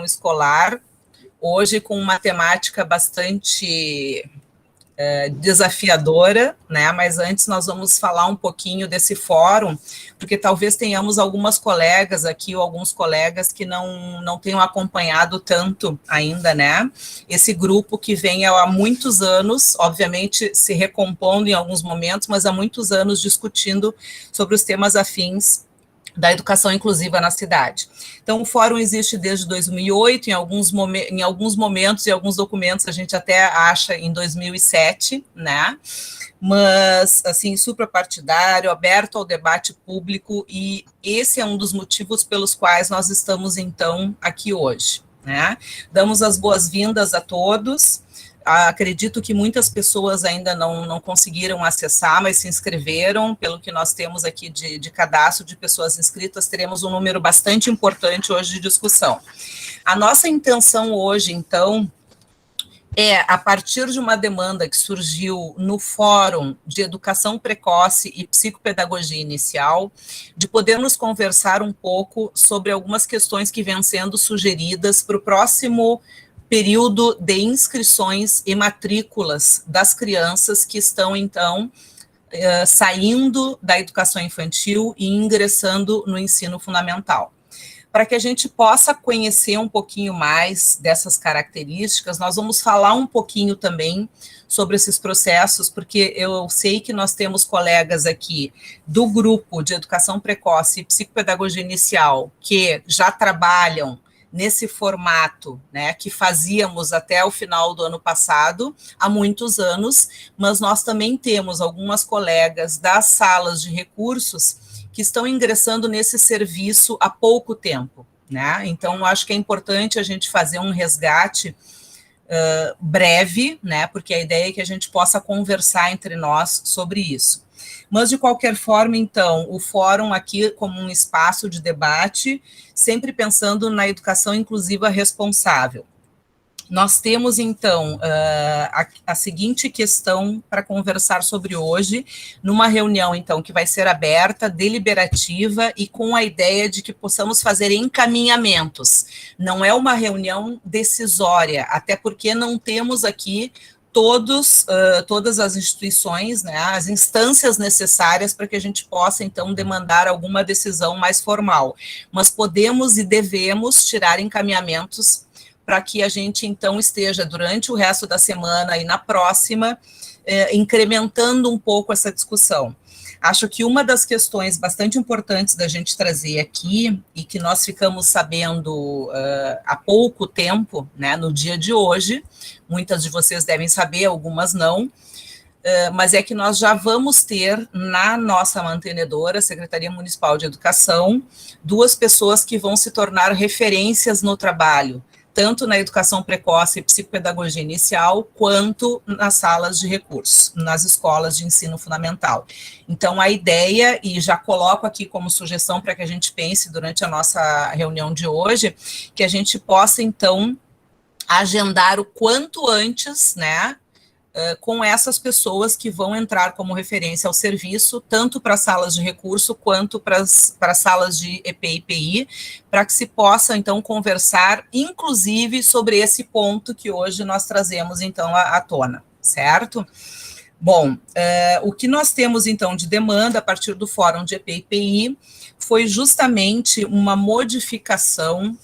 escolar, hoje com uma temática bastante desafiadora, né? Mas antes nós vamos falar um pouquinho desse fórum, porque talvez tenhamos algumas colegas aqui ou alguns colegas que não tenham acompanhado tanto ainda, né? Esse grupo que vem há muitos anos, obviamente se recompondo em alguns momentos, mas há muitos anos discutindo sobre os temas afins da educação inclusiva na cidade. Então, o fórum existe desde 2008, em alguns momentos e alguns documentos a gente até acha em 2007, né? Mas, assim, suprapartidário, aberto ao debate público, e esse é um dos motivos pelos quais nós estamos, então, aqui hoje, né? Damos as boas-vindas a todos. Acredito que muitas pessoas ainda não conseguiram acessar, mas se inscreveram. Pelo que nós temos aqui de cadastro de pessoas inscritas, teremos um número bastante importante hoje de discussão. A nossa intenção hoje, então, a partir de uma demanda que surgiu no Fórum de Educação Precoce e Psicopedagogia Inicial, de podermos conversar um pouco sobre algumas questões que vêm sendo sugeridas para o próximo período de inscrições e matrículas das crianças que estão, então, saindo da educação infantil e ingressando no ensino fundamental. Para que a gente possa conhecer um pouquinho mais dessas características, nós vamos falar um pouquinho também sobre esses processos, porque eu sei que nós temos colegas aqui do grupo de Educação Precoce e Psicopedagogia Inicial que já trabalham nesse formato, né, que fazíamos até o final do ano passado, há muitos anos, mas nós também temos algumas colegas das salas de recursos que estão ingressando nesse serviço há pouco tempo, né? Então, acho que é importante a gente fazer um resgate breve, né, porque a ideia é que a gente possa conversar entre nós sobre isso. Mas, de qualquer forma, então, o fórum aqui como um espaço de debate, sempre pensando na educação inclusiva responsável. Nós temos, então, a seguinte questão para conversar sobre hoje, numa reunião, então, que vai ser aberta, deliberativa e com a ideia de que possamos fazer encaminhamentos. Não é uma reunião decisória, até porque não temos aqui todas as instituições, né, as instâncias necessárias para que a gente possa, então, demandar alguma decisão mais formal. Mas podemos e devemos tirar encaminhamentos para que a gente, então, esteja durante o resto da semana e na próxima, incrementando um pouco essa discussão. Acho que uma das questões bastante importantes da gente trazer aqui, e que nós ficamos sabendo há pouco tempo, né, no dia de hoje, muitas de vocês devem saber, algumas não, mas é que nós já vamos ter na nossa mantenedora, Secretaria Municipal de Educação, 2 pessoas que vão se tornar referências no trabalho, tanto na educação precoce e psicopedagogia inicial, quanto nas salas de recursos, nas escolas de ensino fundamental. Então, a ideia, e já coloco aqui como sugestão para que a gente pense durante a nossa reunião de hoje, que a gente possa, então, agendar o quanto antes, né, com essas pessoas que vão entrar como referência ao serviço, tanto para as salas de recurso quanto para as salas de EP e IPI, para que se possa, então, conversar, inclusive, sobre esse ponto que hoje nós trazemos, então, à tona, certo? Bom, o que nós temos, então, de demanda a partir do Fórum de EP e IPI foi justamente uma modificação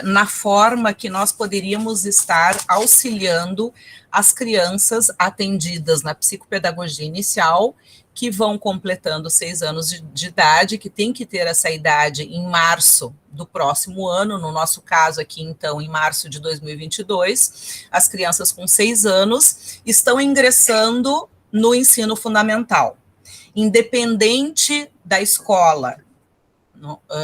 na forma que nós poderíamos estar auxiliando as crianças atendidas na psicopedagogia inicial, que vão completando 6 anos de idade, que tem que ter essa idade em março do próximo ano, no nosso caso aqui, então, em março de 2022, as crianças com 6 anos estão ingressando no ensino fundamental, independente da escola,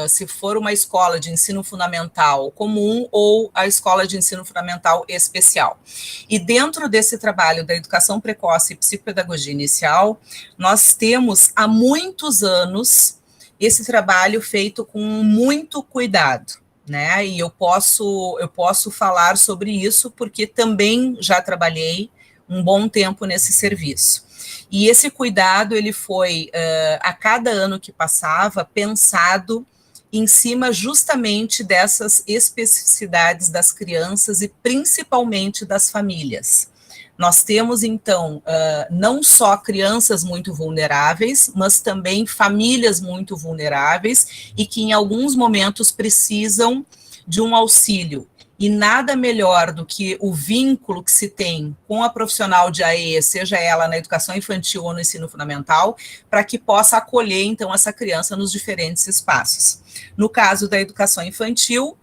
se for uma escola de ensino fundamental comum ou a escola de ensino fundamental especial. E dentro desse trabalho da educação precoce e psicopedagogia inicial, nós temos há muitos anos esse trabalho feito com muito cuidado, né? E eu posso falar sobre isso porque também já trabalhei um bom tempo nesse serviço. E esse cuidado, ele foi, a cada ano que passava, pensado em cima justamente dessas especificidades das crianças e principalmente das famílias. Nós temos, então, não só crianças muito vulneráveis, mas também famílias muito vulneráveis e que em alguns momentos precisam de um auxílio. E nada melhor do que o vínculo que se tem com a profissional de AE, seja ela na educação infantil ou no ensino fundamental, para que possa acolher, então, essa criança nos diferentes espaços. No caso da educação infantil,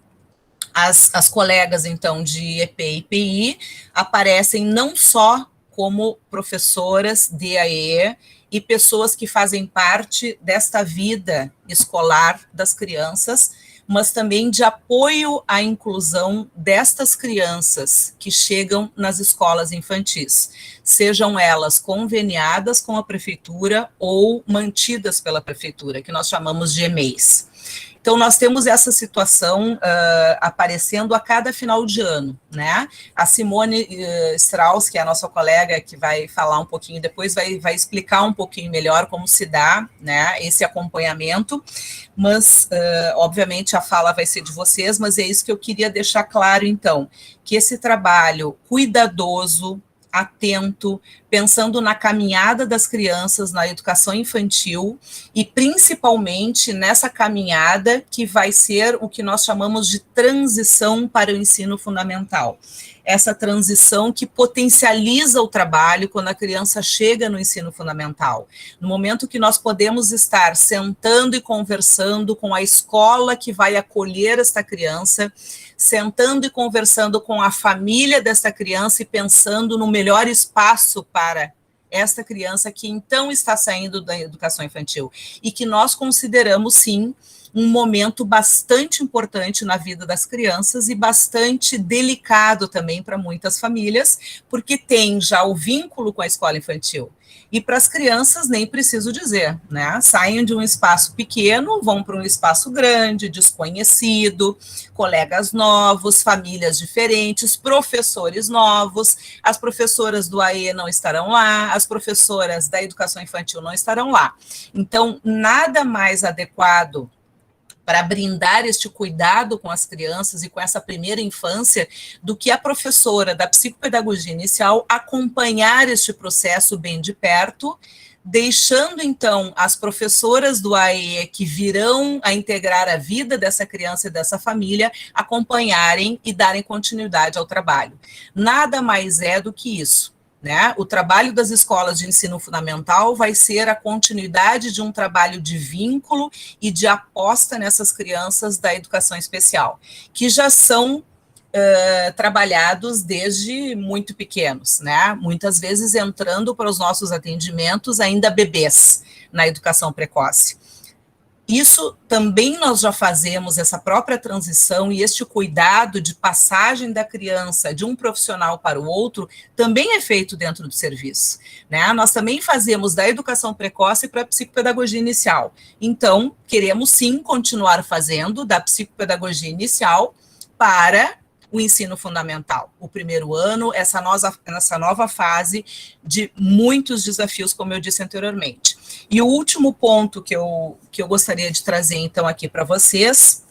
as colegas, então, de EP e PI aparecem não só como professoras de AE e pessoas que fazem parte desta vida escolar das crianças, mas também de apoio à inclusão destas crianças que chegam nas escolas infantis, sejam elas conveniadas com a prefeitura ou mantidas pela prefeitura, que nós chamamos de EMEIs. Então, nós temos essa situação aparecendo a cada final de ano, né? A Simone Strauss, que é a nossa colega, que vai falar um pouquinho depois, vai explicar um pouquinho melhor como se dá, né, esse acompanhamento, mas, obviamente, a fala vai ser de vocês, mas é isso que eu queria deixar claro, então, que esse trabalho cuidadoso, atento, pensando na caminhada das crianças na educação infantil e principalmente nessa caminhada que vai ser o que nós chamamos de transição para o ensino fundamental. Essa transição que potencializa o trabalho quando a criança chega no ensino fundamental. No momento que nós podemos estar sentando e conversando com a escola que vai acolher esta criança, sentando e conversando com a família desta criança e pensando no melhor espaço para esta criança que então está saindo da educação infantil e que nós consideramos, sim, um momento bastante importante na vida das crianças e bastante delicado também para muitas famílias, porque tem já o vínculo com a escola infantil. E para as crianças, nem preciso dizer, né? Saem de um espaço pequeno, vão para um espaço grande, desconhecido, colegas novos, famílias diferentes, professores novos, as professoras do AE não estarão lá, as professoras da educação infantil não estarão lá. Então, nada mais adequado para brindar este cuidado com as crianças e com essa primeira infância, do que a professora da psicopedagogia inicial acompanhar este processo bem de perto, deixando, então, as professoras do AE que virão a integrar a vida dessa criança e dessa família, acompanharem e darem continuidade ao trabalho. Nada mais é do que isso. Né? O trabalho das escolas de ensino fundamental vai ser a continuidade de um trabalho de vínculo e de aposta nessas crianças da educação especial, que já são trabalhados desde muito pequenos, né? Muitas vezes entrando para os nossos atendimentos ainda bebês na educação precoce. Isso também nós já fazemos, essa própria transição e este cuidado de passagem da criança de um profissional para o outro, também é feito dentro do serviço, né? Nós também fazemos da educação precoce para a psicopedagogia inicial. Então, queremos sim continuar fazendo da psicopedagogia inicial para o ensino fundamental, o primeiro ano, essa nova fase de muitos desafios, como eu disse anteriormente. E o último ponto que eu gostaria de trazer, então, aqui para vocês,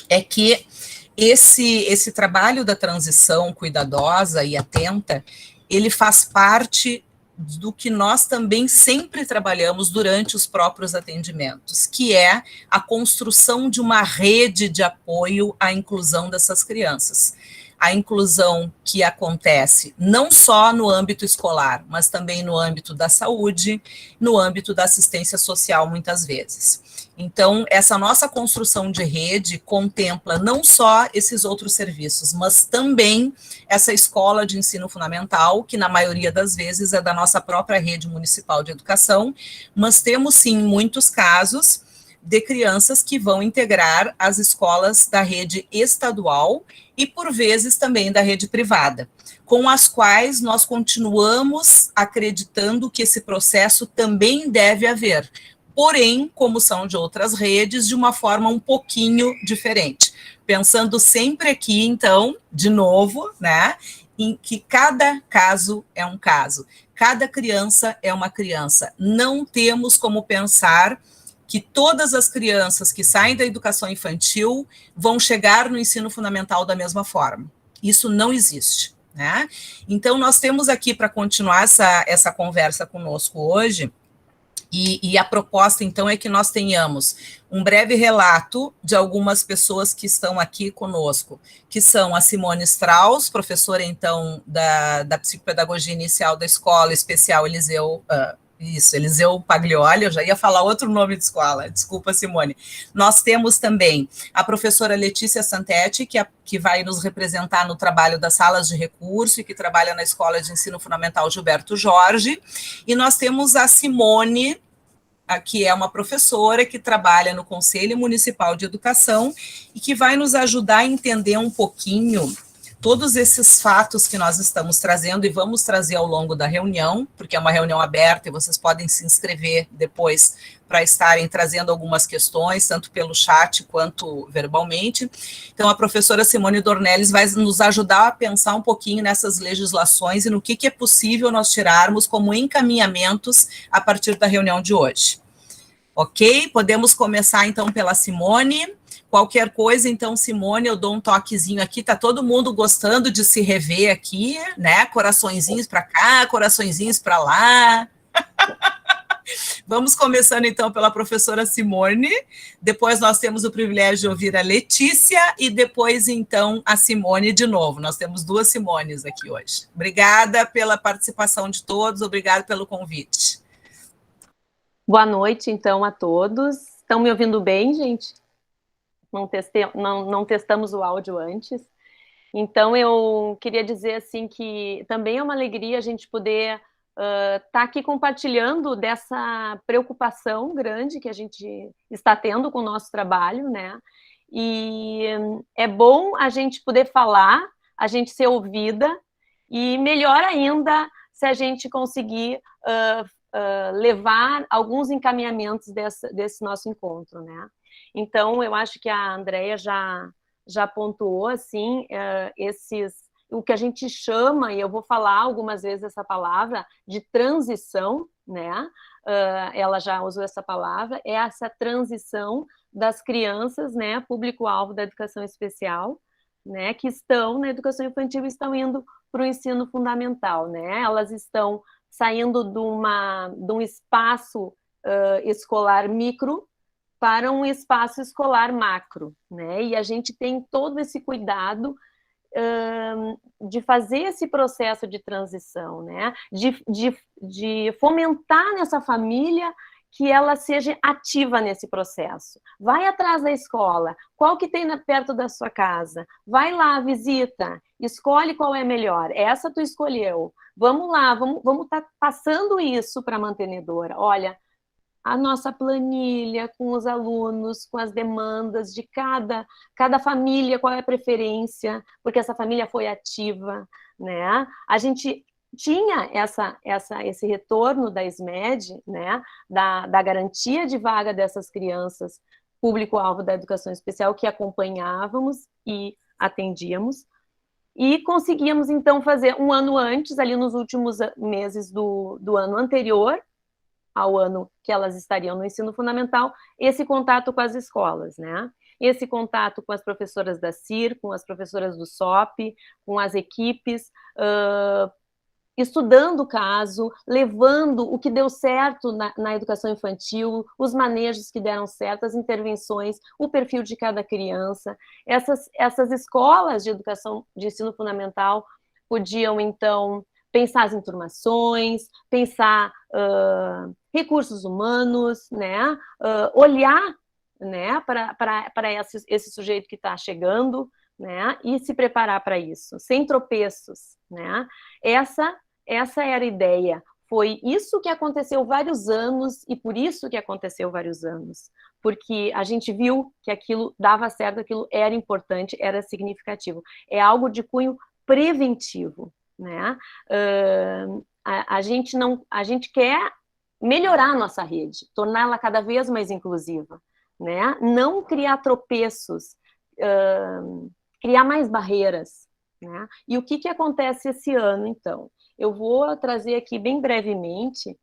é que esse trabalho da transição cuidadosa e atenta, ele faz parte do que nós também sempre trabalhamos durante os próprios atendimentos, que é a construção de uma rede de apoio à inclusão dessas crianças. A inclusão que acontece não só no âmbito escolar, mas também no âmbito da saúde, no âmbito da assistência social, muitas vezes. Então, essa nossa construção de rede contempla não só esses outros serviços, mas também essa escola de ensino fundamental, que na maioria das vezes é da nossa própria rede municipal de educação, mas temos sim muitos casos de crianças que vão integrar as escolas da rede estadual e, por vezes, também da rede privada, com as quais nós continuamos acreditando que esse processo também deve haver, porém, como são de outras redes, de uma forma um pouquinho diferente. Pensando sempre aqui, então, de novo, né, em que cada caso é um caso, cada criança é uma criança. Não temos como pensar que todas as crianças que saem da educação infantil vão chegar no ensino fundamental da mesma forma. Isso não existe, né? Então, nós temos aqui, para continuar essa conversa conosco hoje, e a proposta, então, é que nós tenhamos um breve relato de algumas pessoas que estão aqui conosco, que são a Simone Strauss, professora, então, da Psicopedagogia Inicial da Escola Especial Eliseu Paglioli, eu já ia falar outro nome de escola, desculpa, Simone. Nós temos também a professora Letícia Santetti, que vai nos representar no trabalho das salas de recurso e que trabalha na Escola de Ensino Fundamental Gilberto Jorge, e nós temos a Simone, que é uma professora que trabalha no Conselho Municipal de Educação e que vai nos ajudar a entender um pouquinho todos esses fatos que nós estamos trazendo e vamos trazer ao longo da reunião, porque é uma reunião aberta e vocês podem se inscrever depois para estarem trazendo algumas questões, tanto pelo chat quanto verbalmente. Então, a professora Simone Dornelles vai nos ajudar a pensar um pouquinho nessas legislações e no que é possível nós tirarmos como encaminhamentos a partir da reunião de hoje. Ok? Podemos começar, então, pela Simone. Qualquer coisa, então, Simone, eu dou um toquezinho aqui, tá todo mundo gostando de se rever aqui, né? Coraçõezinhos para cá, coraçõezinhos para lá. Vamos começando, então, pela professora Simone, depois nós temos o privilégio de ouvir a Letícia e depois, então, a Simone de novo. Nós temos duas Simones aqui hoje. Obrigada pela participação de todos, obrigada pelo convite. Boa noite, então, a todos. Estão me ouvindo bem, gente? Não testamos o áudio antes. Então, eu queria dizer assim que também é uma alegria a gente poder estar aqui compartilhando dessa preocupação grande que a gente está tendo com o nosso trabalho, né? E é bom a gente poder falar, a gente ser ouvida, e melhor ainda se a gente conseguir levar alguns encaminhamentos desse nosso encontro, né? Então, eu acho que a Andrea já pontuou, assim, o que a gente chama, e eu vou falar algumas vezes essa palavra, de transição, né? Ela já usou essa palavra, é essa transição das crianças, né, público-alvo da educação especial, né, que estão na educação infantil e estão indo para o ensino fundamental, né? Elas estão saindo de um espaço escolar micro para um espaço escolar macro, né? E a gente tem todo esse cuidado de fazer esse processo de transição, né? De fomentar nessa família que ela seja ativa nesse processo. Vai atrás da escola, qual que tem perto da sua casa, vai lá, visita, escolhe qual é melhor, essa tu escolheu, vamos lá, vamos estar passando isso para a mantenedora, olha, a nossa planilha com os alunos, com as demandas de cada família, qual é a preferência, porque essa família foi ativa, né? A gente tinha esse retorno da SMED, né? Da garantia de vaga dessas crianças, público-alvo da educação especial, que acompanhávamos e atendíamos, e conseguíamos, então, fazer um ano antes, ali nos últimos meses do ano anterior, ao ano que elas estariam no ensino fundamental, esse contato com as escolas, né? Esse contato com as professoras da CIR, com as professoras do SOP, com as equipes, estudando o caso, levando o que deu certo na educação infantil, os manejos que deram certo, as intervenções, o perfil de cada criança. Essas escolas de educação de ensino fundamental podiam, então, pensar as informações, pensar recursos humanos, né? Olhar, né, para esse sujeito que está chegando, né, e se preparar para isso, sem tropeços, né? Essa era a ideia. Foi isso que aconteceu vários anos e por isso que aconteceu vários anos, porque a gente viu que aquilo dava certo, aquilo era importante, era significativo. É algo de cunho preventivo, né? A gente quer melhorar a nossa rede, torná-la cada vez mais inclusiva, né? Não criar tropeços, criar mais barreiras, né? E o que acontece esse ano, então? Eu vou trazer aqui bem brevemente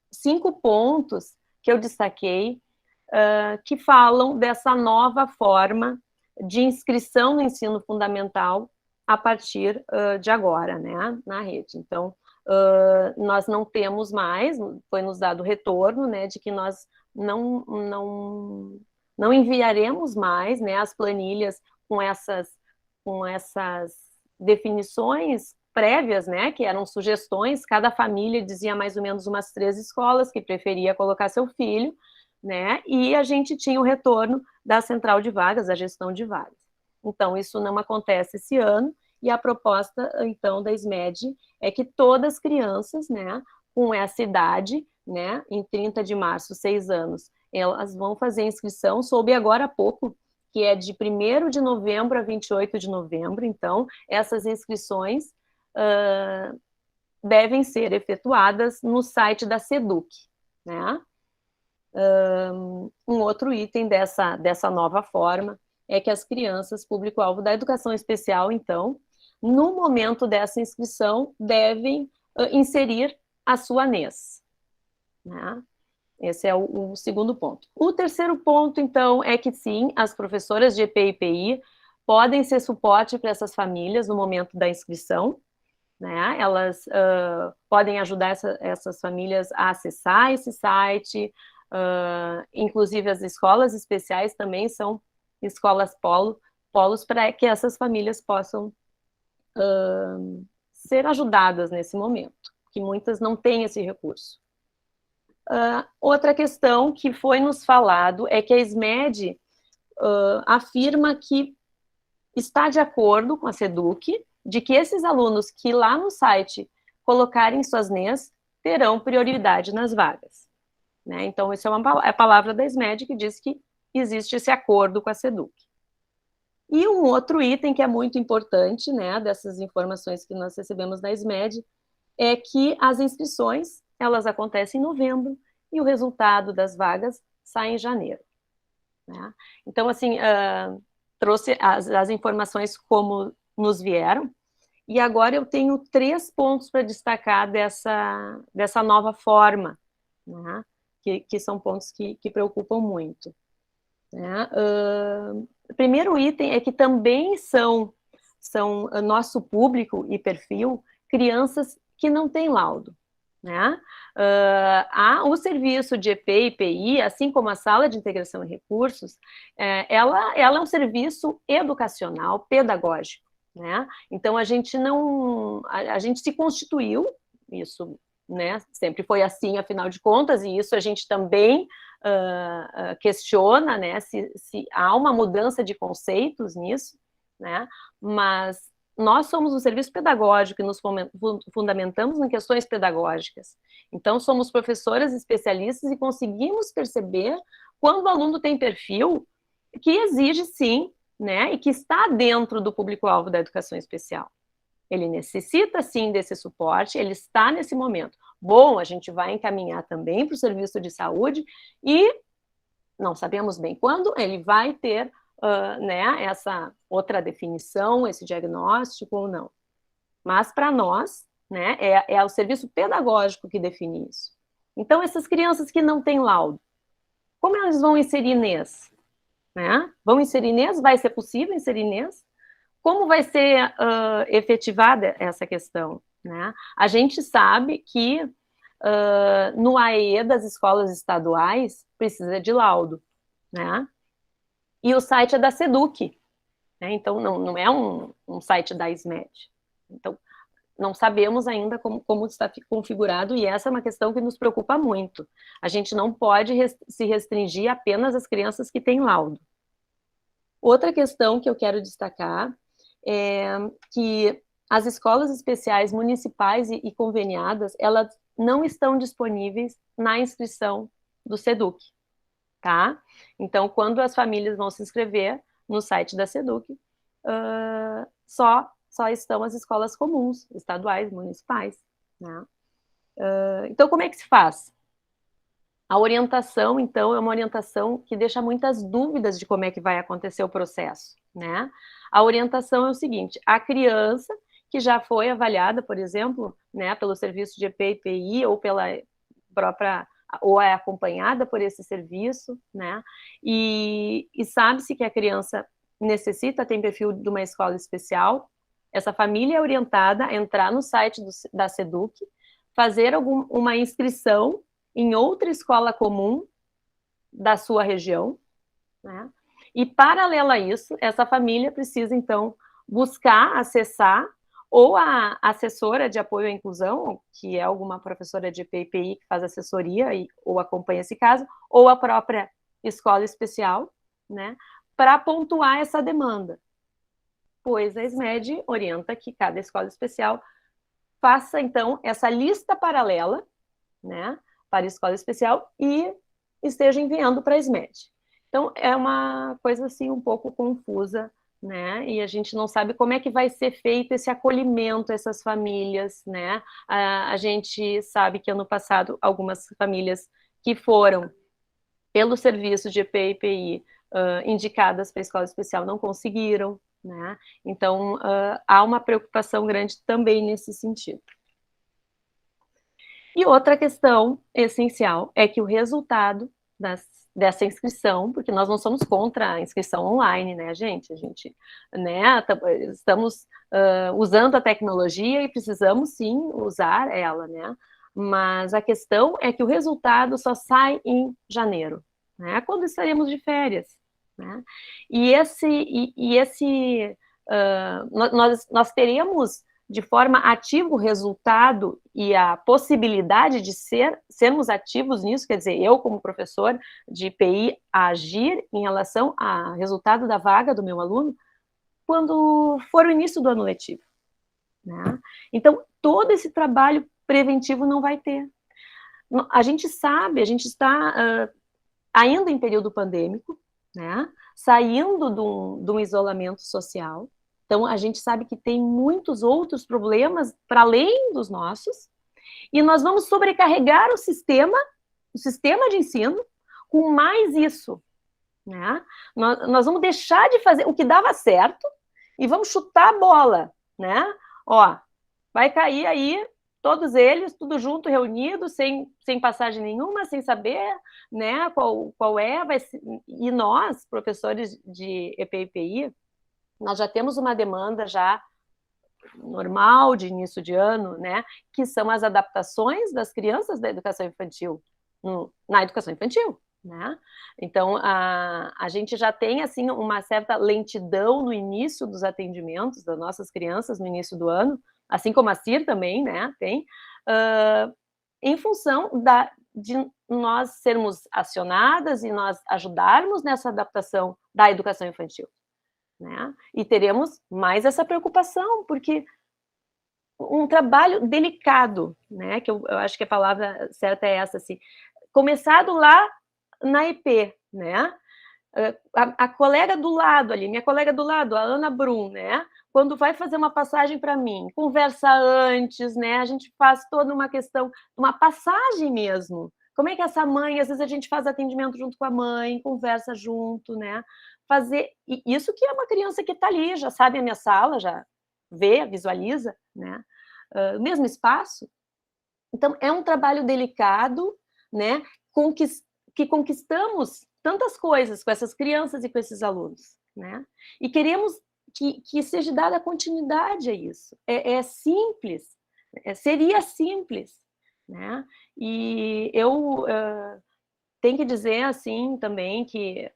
5 pontos que eu destaquei, que falam dessa nova forma de inscrição no ensino fundamental a partir de agora, né, na rede. Então, nós não temos mais, foi nos dado retorno, né, de que nós não enviaremos mais, né, as planilhas com essas definições prévias, né, que eram sugestões, cada família dizia mais ou menos umas 3 escolas que preferia colocar seu filho, né, e a gente tinha o retorno da central de vagas, da gestão de vagas. Então, isso não acontece esse ano, e a proposta, então, da SMED é que todas as crianças, né, com essa idade, né, em 30 de março, 6 anos, elas vão fazer inscrição, soube agora há pouco, que é de 1º de novembro a 28 de novembro, então, essas inscrições devem ser efetuadas no site da SEDUC, né? Um outro item dessa nova forma é que as crianças, público-alvo da educação especial, então, no momento dessa inscrição, devem inserir a sua NES, né? Esse é o segundo ponto. O terceiro ponto, então, é que sim, as professoras de EP e PI podem ser suporte para essas famílias no momento da inscrição, né? Elas podem ajudar essas famílias a acessar esse site, inclusive as escolas especiais também são escolas polos para que essas famílias possam ser ajudadas nesse momento, que muitas não têm esse recurso. Outra questão que foi nos falado é que a SMED afirma que está de acordo com a SEDUC de que esses alunos que lá no site colocarem suas NES terão prioridade nas vagas, né? Então, isso é a palavra da SMED que diz que existe esse acordo com a SEDUC. E um outro item que é muito importante, né, dessas informações que nós recebemos da SMED, é que as inscrições, elas acontecem em novembro e o resultado das vagas sai em janeiro, né? Então, assim, trouxe as informações como nos vieram, e agora eu tenho 3 pontos para destacar dessa nova forma, né? Que são pontos que preocupam muito, né? O primeiro item é que também são nosso público e perfil crianças que não têm laudo, né? O serviço de EP e IPI, assim como a sala de integração e recursos, ela é um serviço educacional, pedagógico, né? Então, a gente se constituiu, isso, né, sempre foi assim, afinal de contas, e isso a gente também questiona, né, se há uma mudança de conceitos nisso, né, mas nós somos um serviço pedagógico e nos fundamentamos em questões pedagógicas. Então, somos professoras especialistas e conseguimos perceber quando o aluno tem perfil que exige, sim, né, e que está dentro do público-alvo da educação especial. Ele necessita, sim, desse suporte, ele está nesse momento. Bom, a gente vai encaminhar também para o serviço de saúde e não sabemos bem quando ele vai ter né, essa outra definição, esse diagnóstico ou não. Mas, para nós, né, é o serviço pedagógico que define isso. Então, essas crianças que não têm laudo, como elas vão inserir NES? Né? Vão inserir NES? Vai ser possível inserir NES? Como vai ser efetivada essa questão, né? A gente sabe que no AE das escolas estaduais precisa de laudo, né? E o site é da SEDUC, né? Então não é um site da SMED. Então, não sabemos ainda como está configurado, e essa é uma questão que nos preocupa muito. A gente não pode se restringir apenas às crianças que têm laudo. Outra questão que eu quero destacar é que as escolas especiais municipais e conveniadas, elas não estão disponíveis na inscrição do SEDUC, tá? Então, quando as famílias vão se inscrever no site da SEDUC, só estão as escolas comuns, estaduais, municipais, né? Então, como é que se faz? A orientação, então, é uma orientação que deixa muitas dúvidas de como é que vai acontecer o processo, né? A orientação é o seguinte: a criança que já foi avaliada, por exemplo, né, pelo serviço de EP e IPI ou pela própria ou é acompanhada por esse serviço, né? E sabe-se que a criança necessita, tem perfil de uma escola especial, essa família é orientada a entrar no site da SEDUC, fazer uma inscrição em outra escola comum da sua região, né? E, paralelo a isso, essa família precisa, então, buscar, acessar, ou a assessora de apoio à inclusão, que é alguma professora de EPI que faz assessoria ou acompanha esse caso, ou a própria escola especial, né, para pontuar essa demanda. Pois a SMED orienta que cada escola especial faça, então, essa lista paralela, né, para a escola especial e esteja enviando para a SMED. Então, é uma coisa, assim, um pouco confusa, né, e a gente não sabe como é que vai ser feito esse acolhimento a essas famílias, né, a gente sabe que ano passado algumas famílias que foram pelo serviço de EPI e IPI indicadas para a escola especial não conseguiram, né, então há uma preocupação grande também nesse sentido. E outra questão essencial é que o resultado dessa inscrição, porque nós não somos contra a inscrição online, né, gente? A gente, né, estamos usando a tecnologia e precisamos, sim, usar ela, né? Mas a questão é que o resultado só sai em janeiro, né? Quando estaremos de férias, né? Nós teremos de forma ativa o resultado e a possibilidade de sermos ativos nisso, quer dizer, eu como professor de IPI agir em relação ao resultado da vaga do meu aluno quando for o início do ano letivo, né? Então, todo esse trabalho preventivo não vai ter. A gente sabe, a gente está ainda em período pandêmico, né? Saindo de um isolamento social. Então, a gente sabe que tem muitos outros problemas para além dos nossos, e nós vamos sobrecarregar o sistema de ensino com mais isso, né? Nós vamos deixar de fazer o que dava certo e vamos chutar a bola, né? Ó, vai cair aí todos eles, tudo junto, reunido, sem passagem nenhuma, sem saber, né, qual é, e nós, professores de EPI e IPI, nós já temos uma demanda já normal de início de ano, né, que são as adaptações das crianças da educação infantil na educação infantil, né? Então, a gente já tem, assim, uma certa lentidão no início dos atendimentos das nossas crianças no início do ano, assim como a CIR também, né, tem, em função de nós sermos acionadas e nós ajudarmos nessa adaptação da educação infantil, né? E teremos mais essa preocupação, porque um trabalho delicado, né, que eu acho que a palavra certa é essa, assim, começado lá na EP, né, a colega do lado ali, minha colega do lado, a Ana Brum, né, quando vai fazer uma passagem para mim, conversa antes, né, a gente faz toda uma questão, uma passagem mesmo, como é que essa mãe, às vezes a gente faz atendimento junto com a mãe, conversa junto, né, fazer, e isso que é uma criança que está ali, já sabe a minha sala, já vê, visualiza, né, o mesmo espaço. Então, é um trabalho delicado, né, que conquistamos tantas coisas com essas crianças e com esses alunos, né, e queremos que seja dada continuidade a isso. É simples, seria simples, né, e eu tenho que dizer, assim, também que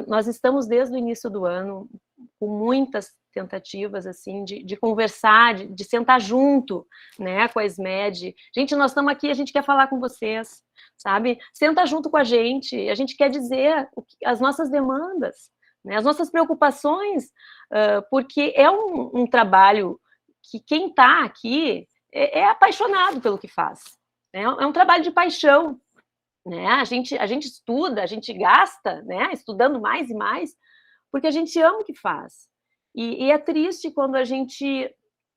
nós estamos desde o início do ano com muitas tentativas, assim, de conversar, de sentar junto, né, com a SMED. Gente, nós estamos aqui, a gente quer falar com vocês, sabe? Senta junto com a gente quer dizer as nossas demandas, né, as nossas preocupações, porque é um trabalho que quem está aqui é apaixonado pelo que faz. Né? É um trabalho de paixão, né? A gente estuda, a gente gasta, né, estudando mais e mais, porque a gente ama o que faz. E é triste quando a gente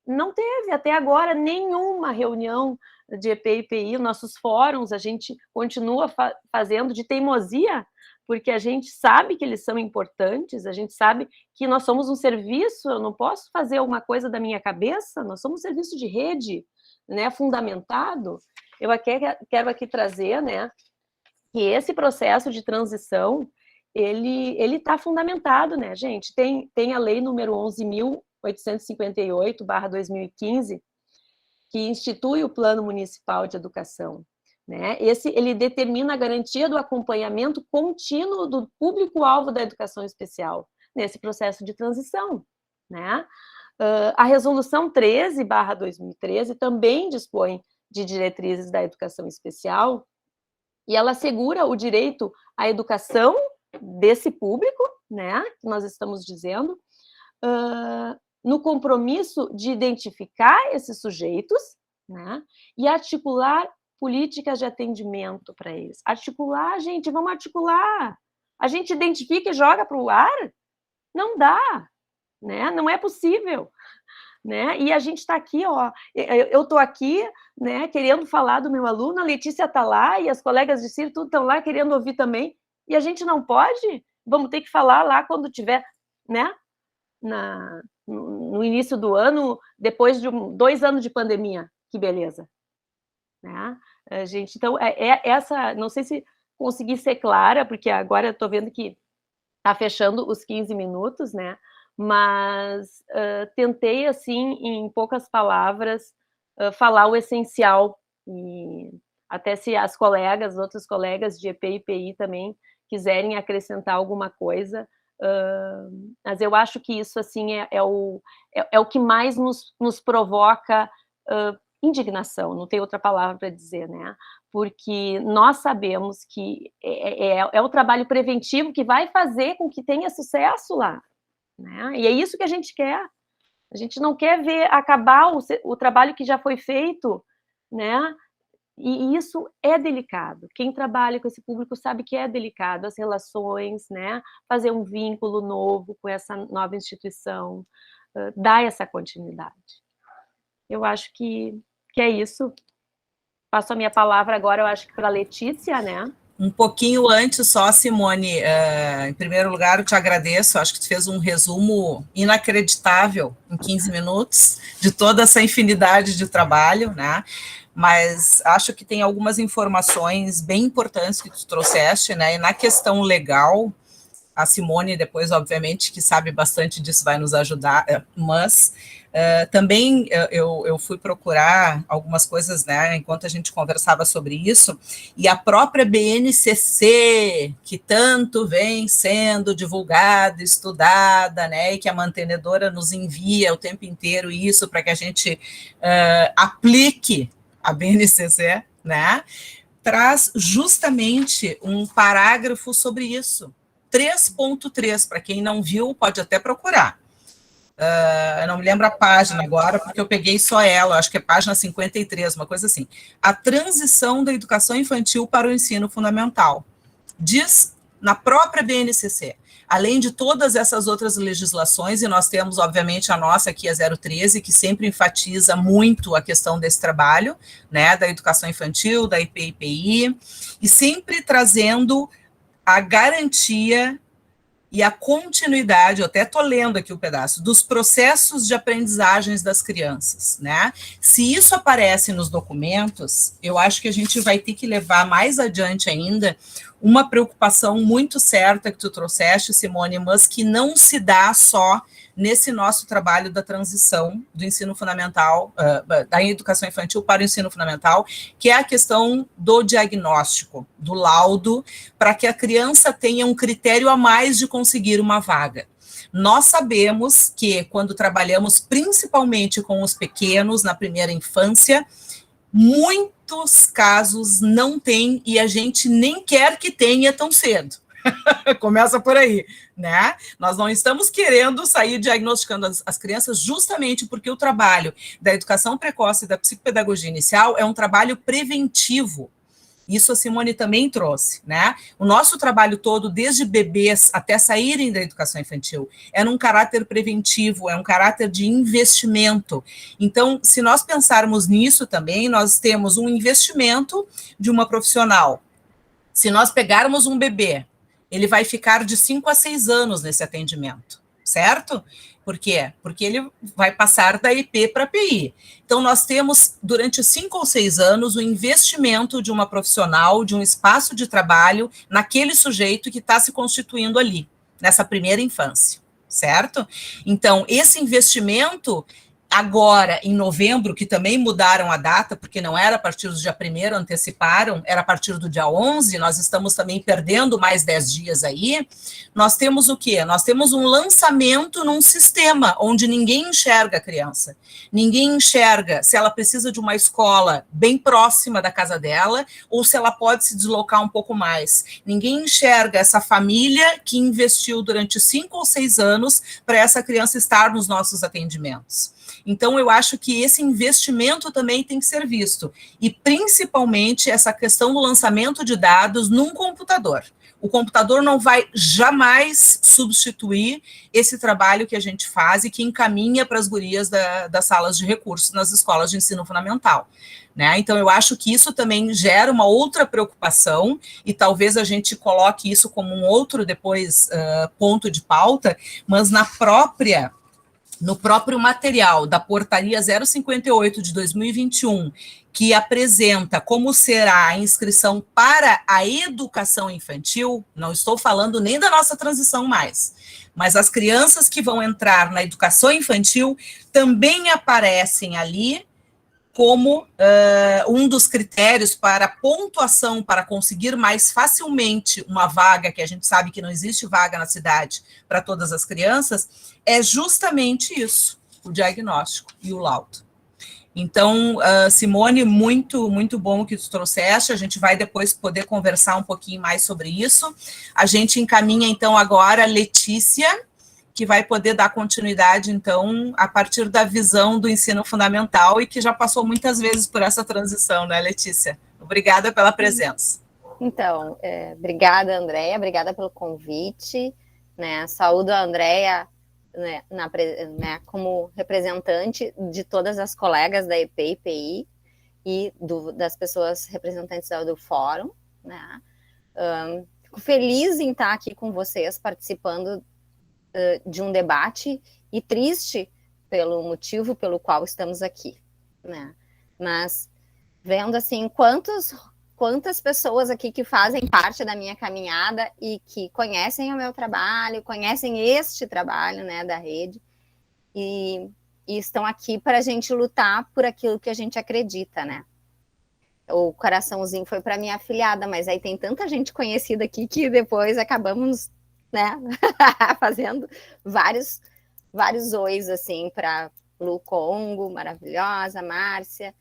não teve até agora nenhuma reunião de EPI e IPI, nossos fóruns a gente continua fazendo de teimosia, porque a gente sabe que eles são importantes, a gente sabe que nós somos um serviço, eu não posso fazer alguma coisa da minha cabeça, nós somos um serviço de rede, né, fundamentado, eu quero aqui trazer, né, que esse processo de transição, ele está fundamentado, né, gente? Tem a lei número 11.858/2015, que institui o Plano Municipal de Educação, né? Ele determina a garantia do acompanhamento contínuo do público-alvo da educação especial nesse processo de transição, né? A Resolução 13/2013 também dispõe de diretrizes da educação especial e ela assegura o direito à educação desse público, né, que nós estamos dizendo, no compromisso de identificar esses sujeitos, né, e articular políticas de atendimento para eles. Articular, gente, vamos articular. A gente identifica e joga para o ar? Não dá, né? Não é possível. Né? E a gente está aqui, ó, eu estou aqui, né, querendo falar do meu aluno, a Letícia está lá, e as colegas de Ciro tudo estão lá querendo ouvir também, e a gente não pode? Vamos ter que falar lá quando tiver, né, no início do ano, depois de 2 anos de pandemia, que beleza. Né? Gente, então, essa, não sei se consegui ser clara, porque agora eu estou vendo que está fechando os 15 minutos, né? Mas tentei, assim, em poucas palavras, falar o essencial, e até se as colegas, outros colegas de EP e IPI também quiserem acrescentar alguma coisa, mas eu acho que isso, assim, é o que mais nos provoca indignação, não tem outra palavra para dizer, né? Porque nós sabemos que é o trabalho preventivo que vai fazer com que tenha sucesso lá, né? E é isso que a gente quer. A gente não quer ver acabar o trabalho que já foi feito, né? E isso é delicado. Quem trabalha com esse público sabe que é delicado, as relações, né? Fazer um vínculo novo com essa nova instituição, dar essa continuidade. Eu acho que é isso. Passo a minha palavra agora, eu acho que para a Letícia, né? Um pouquinho antes só, Simone, em primeiro lugar, eu te agradeço, acho que tu fez um resumo inacreditável em 15 minutos de toda essa infinidade de trabalho, né? Mas acho que tem algumas informações bem importantes que tu trouxeste, né? E na questão legal, a Simone depois, obviamente, que sabe bastante disso, vai nos ajudar, mas também eu fui procurar algumas coisas, né, enquanto a gente conversava sobre isso, e a própria BNCC, que tanto vem sendo divulgada, estudada, né, e que a mantenedora nos envia o tempo inteiro isso para que a gente aplique a BNCC, né, traz justamente um parágrafo sobre isso. 3.3, para quem não viu, pode até procurar. Eu não me lembro a página agora, porque eu peguei só ela, acho que é página 53, uma coisa assim. A transição da educação infantil para o ensino fundamental. Diz na própria BNCC, além de todas essas outras legislações, e nós temos, obviamente, a nossa aqui, a 013, que sempre enfatiza muito a questão desse trabalho, né, da educação infantil, da IPI, e sempre trazendo a garantia e a continuidade, eu até estou lendo aqui o pedaço, dos processos de aprendizagens das crianças, né? Se isso aparece nos documentos, eu acho que a gente vai ter que levar mais adiante ainda uma preocupação muito certa que tu trouxeste, Simone, mas que não se dá só nesse nosso trabalho da transição do ensino fundamental, da educação infantil para o ensino fundamental, que é a questão do diagnóstico, do laudo, para que a criança tenha um critério a mais de conseguir uma vaga. Nós sabemos que, quando trabalhamos principalmente com os pequenos, na primeira infância, muitos casos não tem e a gente nem quer que tenha tão cedo. Começa por aí, né? Nós não estamos querendo sair diagnosticando as crianças justamente porque o trabalho da educação precoce e da psicopedagogia inicial é um trabalho preventivo. Isso a Simone também trouxe, né? O nosso trabalho todo, desde bebês até saírem da educação infantil, é num caráter preventivo, é um caráter de investimento. Então, se nós pensarmos nisso também, nós temos um investimento de uma profissional. Se nós pegarmos um bebê, ele vai ficar de 5 a 6 anos nesse atendimento, certo? Por quê? Porque ele vai passar da EP para a PI. Então, nós temos, durante 5 ou 6 anos, o investimento de uma profissional, de um espaço de trabalho, naquele sujeito que está se constituindo ali, nessa primeira infância, certo? Então, esse investimento, agora, em novembro, que também mudaram a data, porque não era a partir do dia 1º, anteciparam, era a partir do dia 11, nós estamos também perdendo mais 10 dias aí, nós temos o quê? Nós temos um lançamento num sistema onde ninguém enxerga a criança, ninguém enxerga se ela precisa de uma escola bem próxima da casa dela, ou se ela pode se deslocar um pouco mais. Ninguém enxerga essa família que investiu durante 5 ou 6 anos para essa criança estar nos nossos atendimentos. Então, eu acho que esse investimento também tem que ser visto, e principalmente essa questão do lançamento de dados num computador. O computador não vai jamais substituir esse trabalho que a gente faz e que encaminha para as gurias das salas de recursos nas escolas de ensino fundamental, né? Então, eu acho que isso também gera uma outra preocupação, e talvez a gente coloque isso como um outro, depois, ponto de pauta, mas no próprio material da Portaria 058 de 2021, que apresenta como será a inscrição para a educação infantil, não estou falando nem da nossa transição mais, mas as crianças que vão entrar na educação infantil também aparecem ali como um dos critérios para pontuação, para conseguir mais facilmente uma vaga, que a gente sabe que não existe vaga na cidade para todas as crianças, é justamente isso, o diagnóstico e o laudo. Então, Simone, muito, muito bom que tu trouxeste, a gente vai depois poder conversar um pouquinho mais sobre isso. A gente encaminha, então, agora a Letícia, que vai poder dar continuidade, então, a partir da visão do ensino fundamental e que já passou muitas vezes por essa transição, né, Letícia? Obrigada pela presença. Então, obrigada, Andréia, obrigada pelo convite, né, saúdo a Andréia, né, como representante de todas as colegas da EP e PI e das pessoas representantes do fórum, né, fico feliz em estar aqui com vocês, participando de um debate, e triste pelo motivo pelo qual estamos aqui, né? Mas vendo assim quantas pessoas aqui que fazem parte da minha caminhada e que conhecem o meu trabalho, conhecem este trabalho, né, da rede, e estão aqui para a gente lutar por aquilo que a gente acredita, né? O coraçãozinho foi para minha afilhada, mas aí tem tanta gente conhecida aqui que depois acabamos, né, fazendo vários ois, assim, para Lu Congo, maravilhosa, Márcia,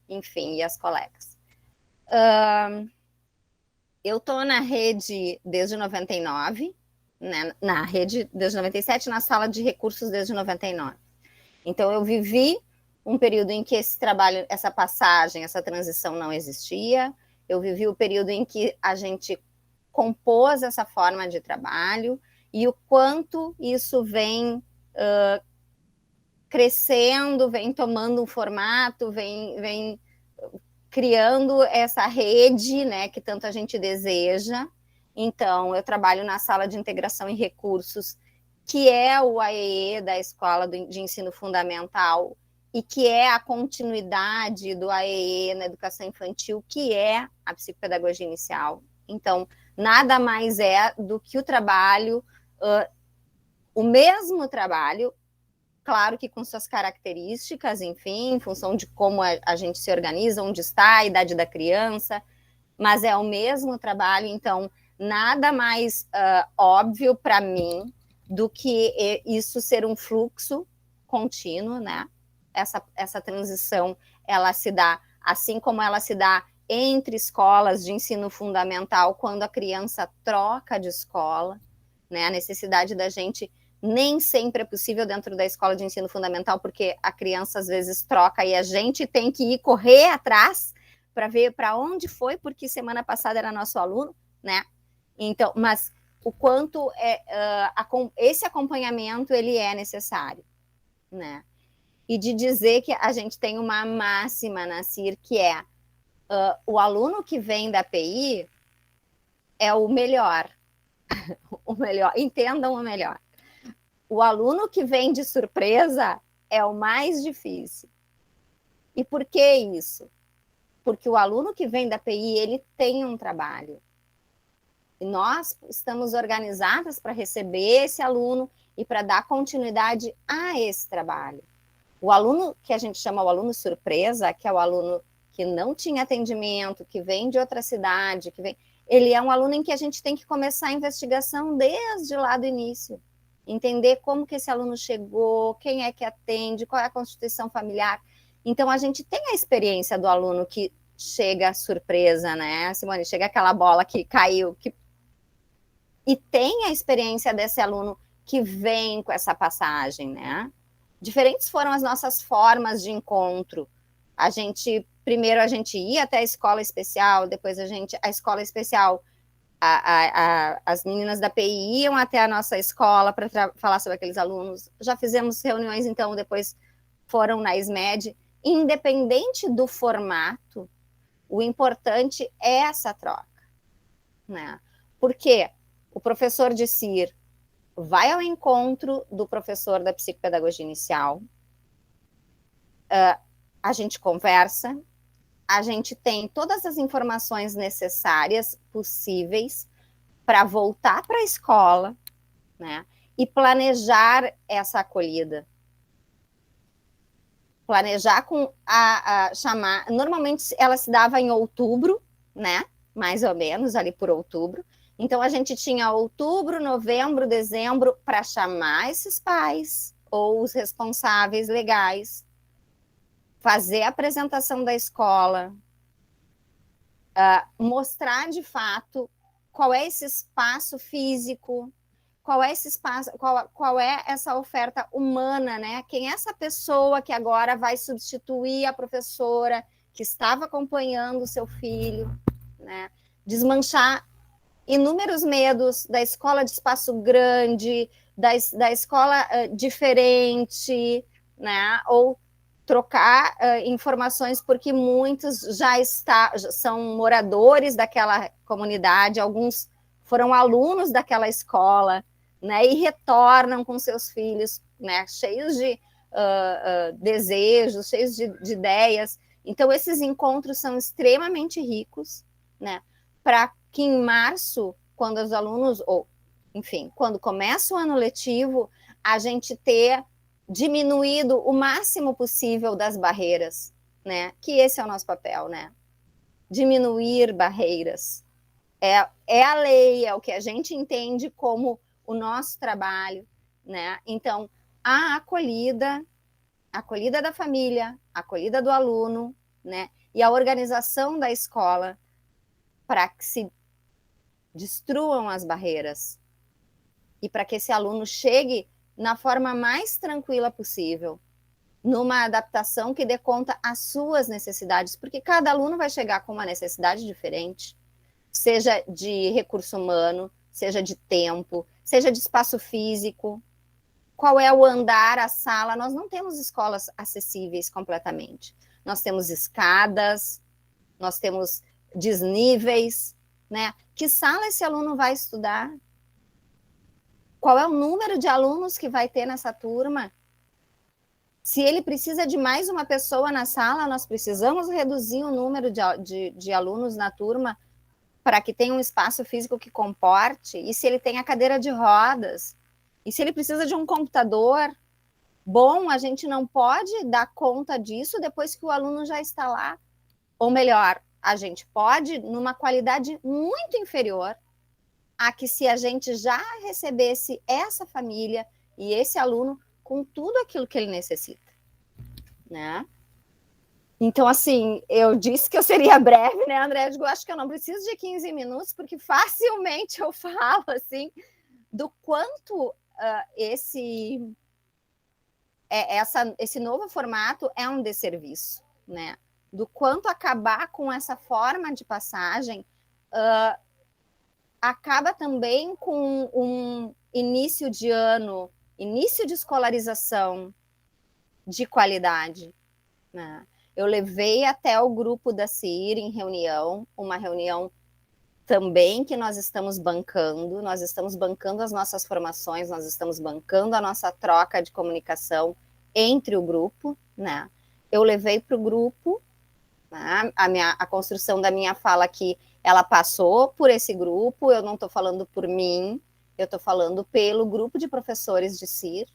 enfim, e as colegas. Eu estou na rede desde 99, né, na rede desde 97, na sala de recursos desde 99. Então, eu vivi um período em que esse trabalho, essa passagem, essa transição não existia. Eu vivi o período em que a gente compôs essa forma de trabalho e o quanto isso vem crescendo, vem tomando um formato, vem criando essa rede, né, que tanto a gente deseja. Então, eu trabalho na sala de integração e recursos, que é o AEE da Escola de Ensino Fundamental, e que é a continuidade do AEE na educação infantil, que é a psicopedagogia inicial. Então, nada mais é do que o trabalho, o mesmo trabalho, claro que com suas características, enfim, em função de como a gente se organiza, onde está a idade da criança, mas é o mesmo trabalho. Então, nada mais óbvio para mim do que isso ser um fluxo contínuo, né? Essa transição, ela se dá, assim como ela se dá entre escolas de ensino fundamental, quando a criança troca de escola, né? A necessidade da gente, nem sempre é possível dentro da escola de ensino fundamental, porque a criança às vezes troca e a gente tem que ir correr atrás para ver para onde foi, porque semana passada era nosso aluno, né? Então, mas o quanto esse acompanhamento ele é necessário, né? E de dizer que a gente tem uma máxima na CIR, que é o aluno que vem da PI é o melhor, o melhor, entendam o melhor. O aluno que vem de surpresa é o mais difícil. E por que isso? Porque o aluno que vem da PI, ele tem um trabalho. E nós estamos organizadas para receber esse aluno e para dar continuidade a esse trabalho. O aluno que a gente chama o aluno surpresa, que é o aluno que não tinha atendimento, que vem de outra cidade, ele é um aluno em que a gente tem que começar a investigação desde lá do início. Entender como que esse aluno chegou, quem é que atende, qual é a constituição familiar. Então, a gente tem a experiência do aluno que chega surpresa, né, Simone? Chega aquela bola que caiu, e tem a experiência desse aluno que vem com essa passagem, né? Diferentes foram as nossas formas de encontro. Primeiro a gente ia até a escola especial, depois a escola especial, as meninas da PI iam até a nossa escola para falar sobre aqueles alunos. Já fizemos reuniões, então, depois foram na SMED. Independente do formato, o importante é essa troca, né? Porque o professor de CIR vai ao encontro do professor da psicopedagogia inicial, a gente conversa, a gente tem todas as informações necessárias, possíveis, para voltar para a escola, né, e planejar essa acolhida. Planejar com chamar. Normalmente ela se dava em outubro, né? Mais ou menos, ali por outubro. Então a gente tinha outubro, novembro, dezembro para chamar esses pais ou os responsáveis legais, fazer a apresentação da escola, mostrar de fato qual é esse espaço físico, qual é esse espaço, qual é essa oferta humana, né? Quem é essa pessoa que agora vai substituir a professora que estava acompanhando o seu filho, né? Desmanchar inúmeros medos da escola de espaço grande, da escola diferente, né? Ou trocar informações, porque muitos já são moradores daquela comunidade, alguns foram alunos daquela escola, né? E retornam com seus filhos, né? Cheios de desejos, cheios de ideias. Então, esses encontros são extremamente ricos, né? Para que em março, quando os alunos, ou enfim, quando começa o ano letivo, a gente ter diminuído o máximo possível das barreiras, né? Que esse é o nosso papel, né? Diminuir barreiras. É a lei, é o que a gente entende como o nosso trabalho, né? Então, a acolhida da família, a acolhida do aluno, né? E a organização da escola para que se destruam as barreiras e para que esse aluno chegue na forma mais tranquila possível, numa adaptação que dê conta às suas necessidades, porque cada aluno vai chegar com uma necessidade diferente, seja de recurso humano, seja de tempo, seja de espaço físico. Qual é o andar, a sala? Nós não temos escolas acessíveis completamente. Nós temos escadas, nós temos desníveis, né? Que sala esse aluno vai estudar? Qual é o número de alunos que vai ter nessa turma? Se ele precisa de mais uma pessoa na sala, nós precisamos reduzir o número de alunos na turma para que tenha um espaço físico que comporte. E se ele tem a cadeira de rodas? E se ele precisa de um computador? Bom, a gente não pode dar conta disso depois que o aluno já está lá. Ou melhor, a gente pode numa qualidade muito inferior a que se a gente já recebesse essa família e esse aluno com tudo aquilo que ele necessita, né? Então, assim, eu disse que eu seria breve, né, André? Eu acho que eu não preciso de 15 minutos, porque facilmente eu falo, assim, do quanto esse novo formato é um desserviço, né? Do quanto acabar com essa forma de passagem acaba também com um início de ano, início de escolarização de qualidade, né? Eu levei até o grupo da CIR em reunião, uma reunião também que nós estamos bancando as nossas formações, nós estamos bancando a nossa troca de comunicação entre o grupo, né? Eu levei para o grupo, né? A construção da minha fala aqui, ela passou por esse grupo, eu não estou falando por mim, eu estou falando pelo grupo de professores de CIR,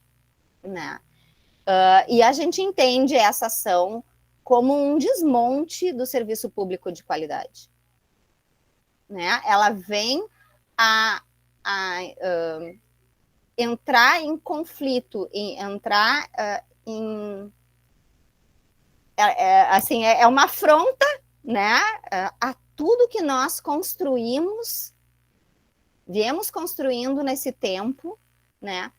né? E a gente entende essa ação como um desmonte do serviço público de qualidade, né? Ela vem a entrar em conflito, entrar em... assim, é uma afronta, né, a tudo que nós viemos construindo nesse tempo, né,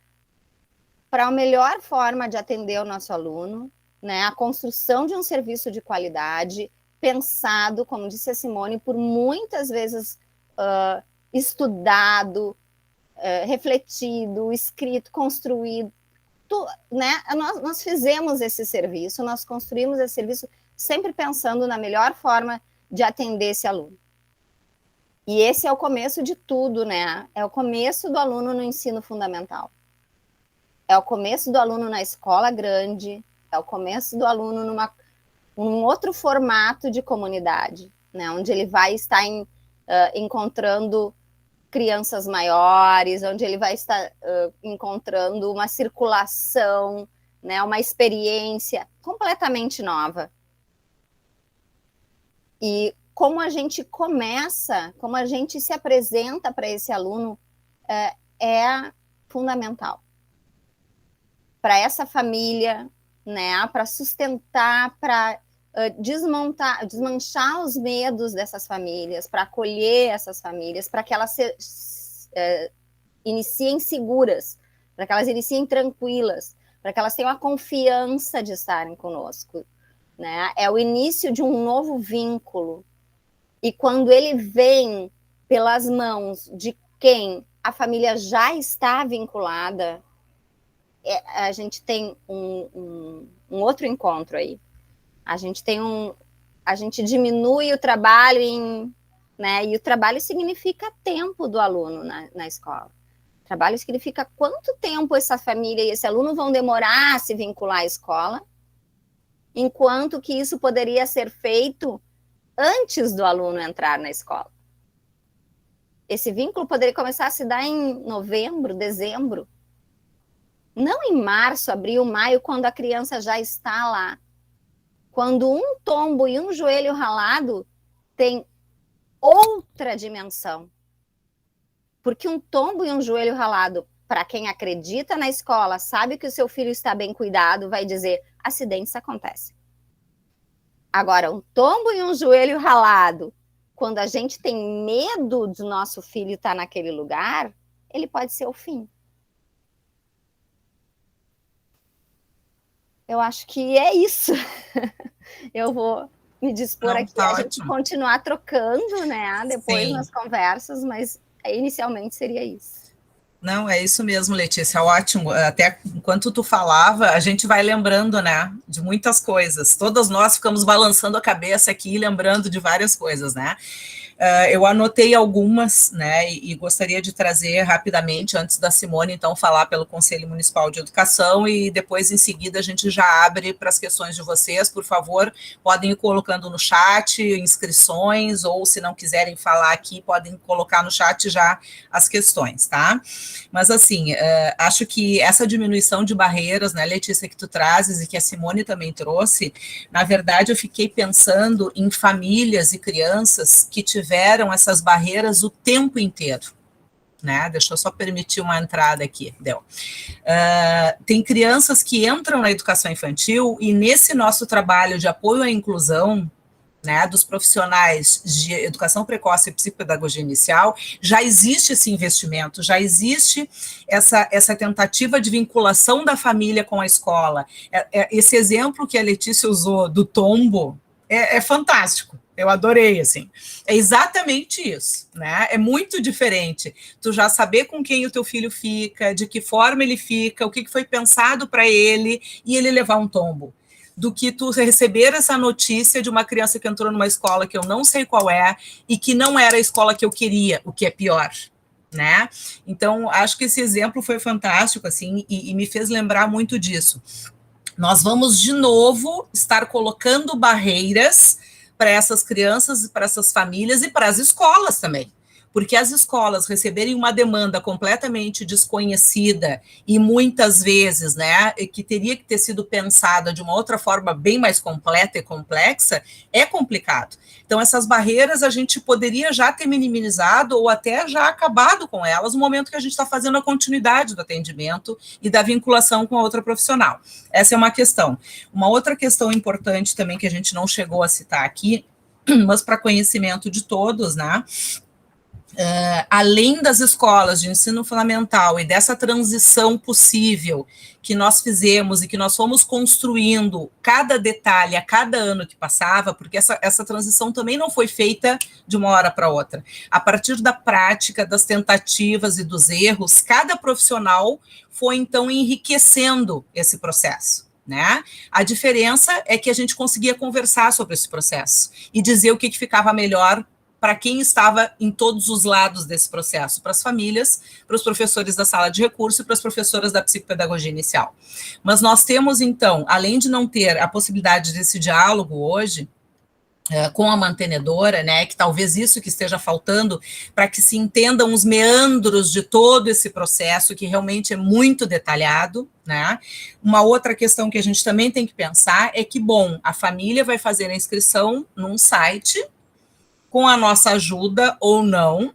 para a melhor forma de atender o nosso aluno, né, a construção de um serviço de qualidade, pensado, como disse a Simone, por muitas vezes estudado, refletido, escrito, construído, né? Nós fizemos esse serviço, nós construímos esse serviço sempre pensando na melhor forma de atender esse aluno. E esse é o começo de tudo, né? É o começo do aluno no ensino fundamental. É o começo do aluno na escola grande, é o começo do aluno num outro formato de comunidade, né? Onde ele vai estar encontrando crianças maiores, onde ele vai estar encontrando uma circulação, né, uma experiência completamente nova. E como a gente começa, como a gente se apresenta para esse aluno é fundamental. Para essa família, né, para sustentar, para desmanchar os medos dessas famílias, para acolher essas famílias, para que elas iniciem seguras, para que elas iniciem tranquilas, para que elas tenham a confiança de estarem conosco, né? É o início de um novo vínculo. E quando ele vem pelas mãos de quem a família já está vinculada, a gente tem um outro encontro aí. A gente diminui o trabalho né? E o trabalho significa tempo do aluno na escola. Trabalho significa quanto tempo essa família e esse aluno vão demorar a se vincular à escola, enquanto que isso poderia ser feito antes do aluno entrar na escola. Esse vínculo poderia começar a se dar em novembro, dezembro, não em março, abril, maio, quando a criança já está lá. Quando um tombo e um joelho ralado tem outra dimensão. Porque um tombo e um joelho ralado, para quem acredita na escola, sabe que o seu filho está bem cuidado, vai dizer, acidentes acontecem. Agora, um tombo e um joelho ralado, quando a gente tem medo do nosso filho estar naquele lugar, ele pode ser o fim. Eu acho que é isso. Eu vou me dispor aqui a gente continuar trocando, né? Depois nas conversas, mas inicialmente seria isso. Não, é isso mesmo, Letícia, ótimo. Até enquanto tu falava, a gente vai lembrando, né, de muitas coisas. Todas nós ficamos balançando a cabeça aqui, lembrando de várias coisas, né? Eu anotei algumas, né, e gostaria de trazer rapidamente, antes da Simone, então, falar pelo Conselho Municipal de Educação, e depois, em seguida, a gente já abre para as questões de vocês. Por favor, podem ir colocando no chat inscrições, ou se não quiserem falar aqui, podem colocar no chat já as questões, tá? Mas, assim, acho que essa diminuição de barreiras, né, Letícia, que tu trazes, e que a Simone também trouxe, na verdade, eu fiquei pensando em famílias e crianças que tiveram essas barreiras o tempo inteiro, né? Deixa eu só permitir uma entrada aqui, deu. Tem crianças que entram na educação infantil e nesse nosso trabalho de apoio à inclusão, né, dos profissionais de educação precoce e psicopedagogia inicial, já existe esse investimento, já existe essa tentativa de vinculação da família com a escola. Esse exemplo que a Letícia usou do tombo é fantástico. Eu adorei, assim. É exatamente isso, né? É muito diferente. Tu já saber com quem o teu filho fica, de que forma ele fica, o que foi pensado para ele, e ele levar um tombo. do que tu receber essa notícia de uma criança que entrou numa escola que eu não sei qual é e que não era a escola que eu queria, o que é pior, né? Então, acho que esse exemplo foi fantástico, assim, e me fez lembrar muito disso. Nós vamos, de novo, estar colocando barreiras para essas crianças, para essas famílias e para as escolas também. Porque as escolas receberem uma demanda completamente desconhecida e muitas vezes, né, que teria que ter sido pensada de uma outra forma bem mais completa e complexa, é complicado. Então, essas barreiras a gente poderia já ter minimizado ou até já acabado com elas no momento que a gente está fazendo a continuidade do atendimento e da vinculação com a outra profissional. Essa é uma questão. Uma outra questão importante também que a gente não chegou a citar aqui, mas para conhecimento de todos, né? Além das escolas de ensino fundamental e dessa transição possível que nós fizemos e que nós fomos construindo cada detalhe a cada ano que passava, porque essa transição também não foi feita de uma hora para outra. A partir da prática, das tentativas e dos erros, cada profissional foi, então, enriquecendo esse processo. Né? A diferença é que a gente conseguia conversar sobre esse processo e dizer o que ficava melhor para quem estava em todos os lados desse processo, para as famílias, para os professores da sala de recurso e para as professoras da psicopedagogia inicial. Mas nós temos, então, além de não ter a possibilidade desse diálogo hoje, com a mantenedora, né, que talvez isso que esteja faltando para que se entendam os meandros de todo esse processo, que realmente é muito detalhado, né? Uma outra questão que a gente também tem que pensar é que, bom, a família vai fazer a inscrição num site, com a nossa ajuda ou não.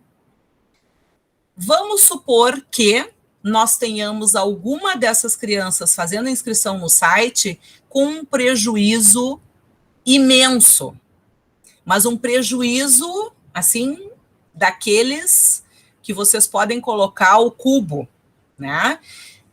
Vamos supor que nós tenhamos alguma dessas crianças fazendo a inscrição no site com um prejuízo imenso, mas um prejuízo, assim, daqueles que vocês podem colocar ao cubo, né?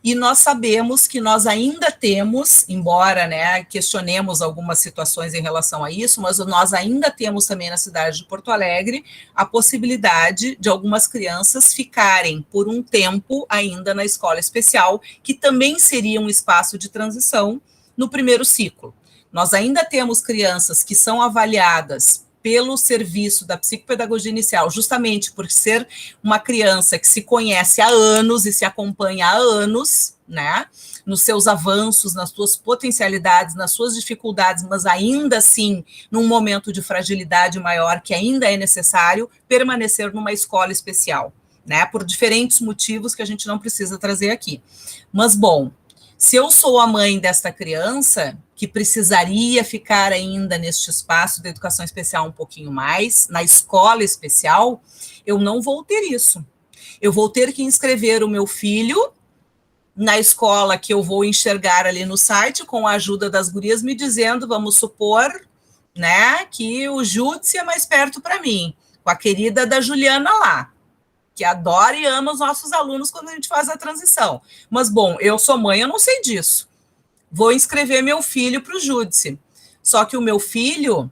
E nós sabemos que nós ainda temos, embora, né, questionemos algumas situações em relação a isso, mas nós ainda temos também na cidade de Porto Alegre a possibilidade de algumas crianças ficarem por um tempo ainda na escola especial, que também seria um espaço de transição no primeiro ciclo. Nós ainda temos crianças que são avaliadas pelo serviço da psicopedagogia inicial, justamente por ser uma criança que se conhece há anos e se acompanha há anos, né, nos seus avanços, nas suas potencialidades, nas suas dificuldades, mas ainda assim, num momento de fragilidade maior, que ainda é necessário permanecer numa escola especial, né, por diferentes motivos que a gente não precisa trazer aqui. Mas, bom, se eu sou a mãe desta criança, que precisaria ficar ainda neste espaço da educação especial um pouquinho mais, na escola especial, eu não vou ter isso. Eu vou ter que inscrever o meu filho na escola que eu vou enxergar ali no site, com a ajuda das gurias me dizendo, vamos supor, né, que o Júdice é mais perto para mim, com a querida da Juliana lá, que adora e ama os nossos alunos quando a gente faz a transição. Mas, bom, eu sou mãe, eu não sei disso. Vou inscrever meu filho para o Júdice. Só que o meu filho,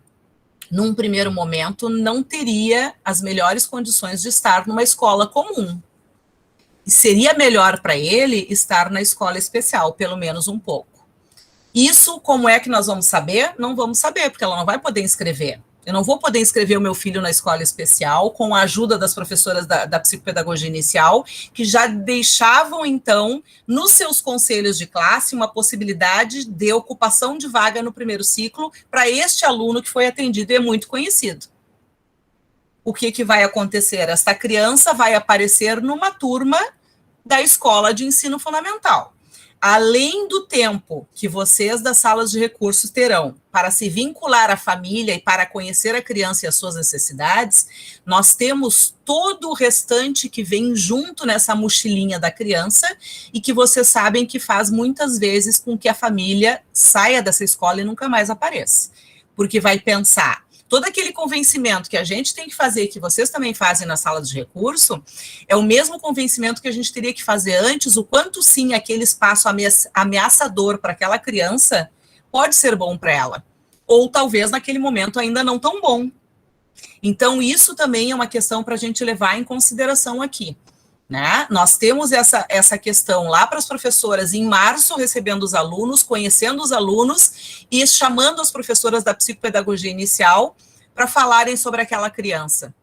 num primeiro momento, não teria as melhores condições de estar numa escola comum. E seria melhor para ele estar na escola especial, pelo menos um pouco. Isso, como é que nós vamos saber? Não vamos saber, porque ela não vai poder inscrever. Eu não vou poder inscrever o meu filho na escola especial com a ajuda das professoras da psicopedagogia inicial, que já deixavam, então, nos seus conselhos de classe, uma possibilidade de ocupação de vaga no primeiro ciclo para este aluno que foi atendido e é muito conhecido. O que vai acontecer? Esta criança vai aparecer numa turma da escola de ensino fundamental. Além do tempo que vocês das salas de recursos terão para se vincular à família e para conhecer a criança e as suas necessidades, nós temos todo o restante que vem junto nessa mochilinha da criança e que vocês sabem que faz muitas vezes com que a família saia dessa escola e nunca mais apareça. Porque vai pensar, todo aquele convencimento que a gente tem que fazer, que vocês também fazem na sala de recurso, é o mesmo convencimento que a gente teria que fazer antes, o quanto sim aquele espaço ameaçador para aquela criança pode ser bom para ela. Ou talvez naquele momento ainda não tão bom. Então isso também é uma questão para a gente levar em consideração aqui. né? Nós temos essa questão lá para as professoras em março, recebendo os alunos, conhecendo os alunos e chamando as professoras da psicopedagogia inicial para falarem sobre aquela criança.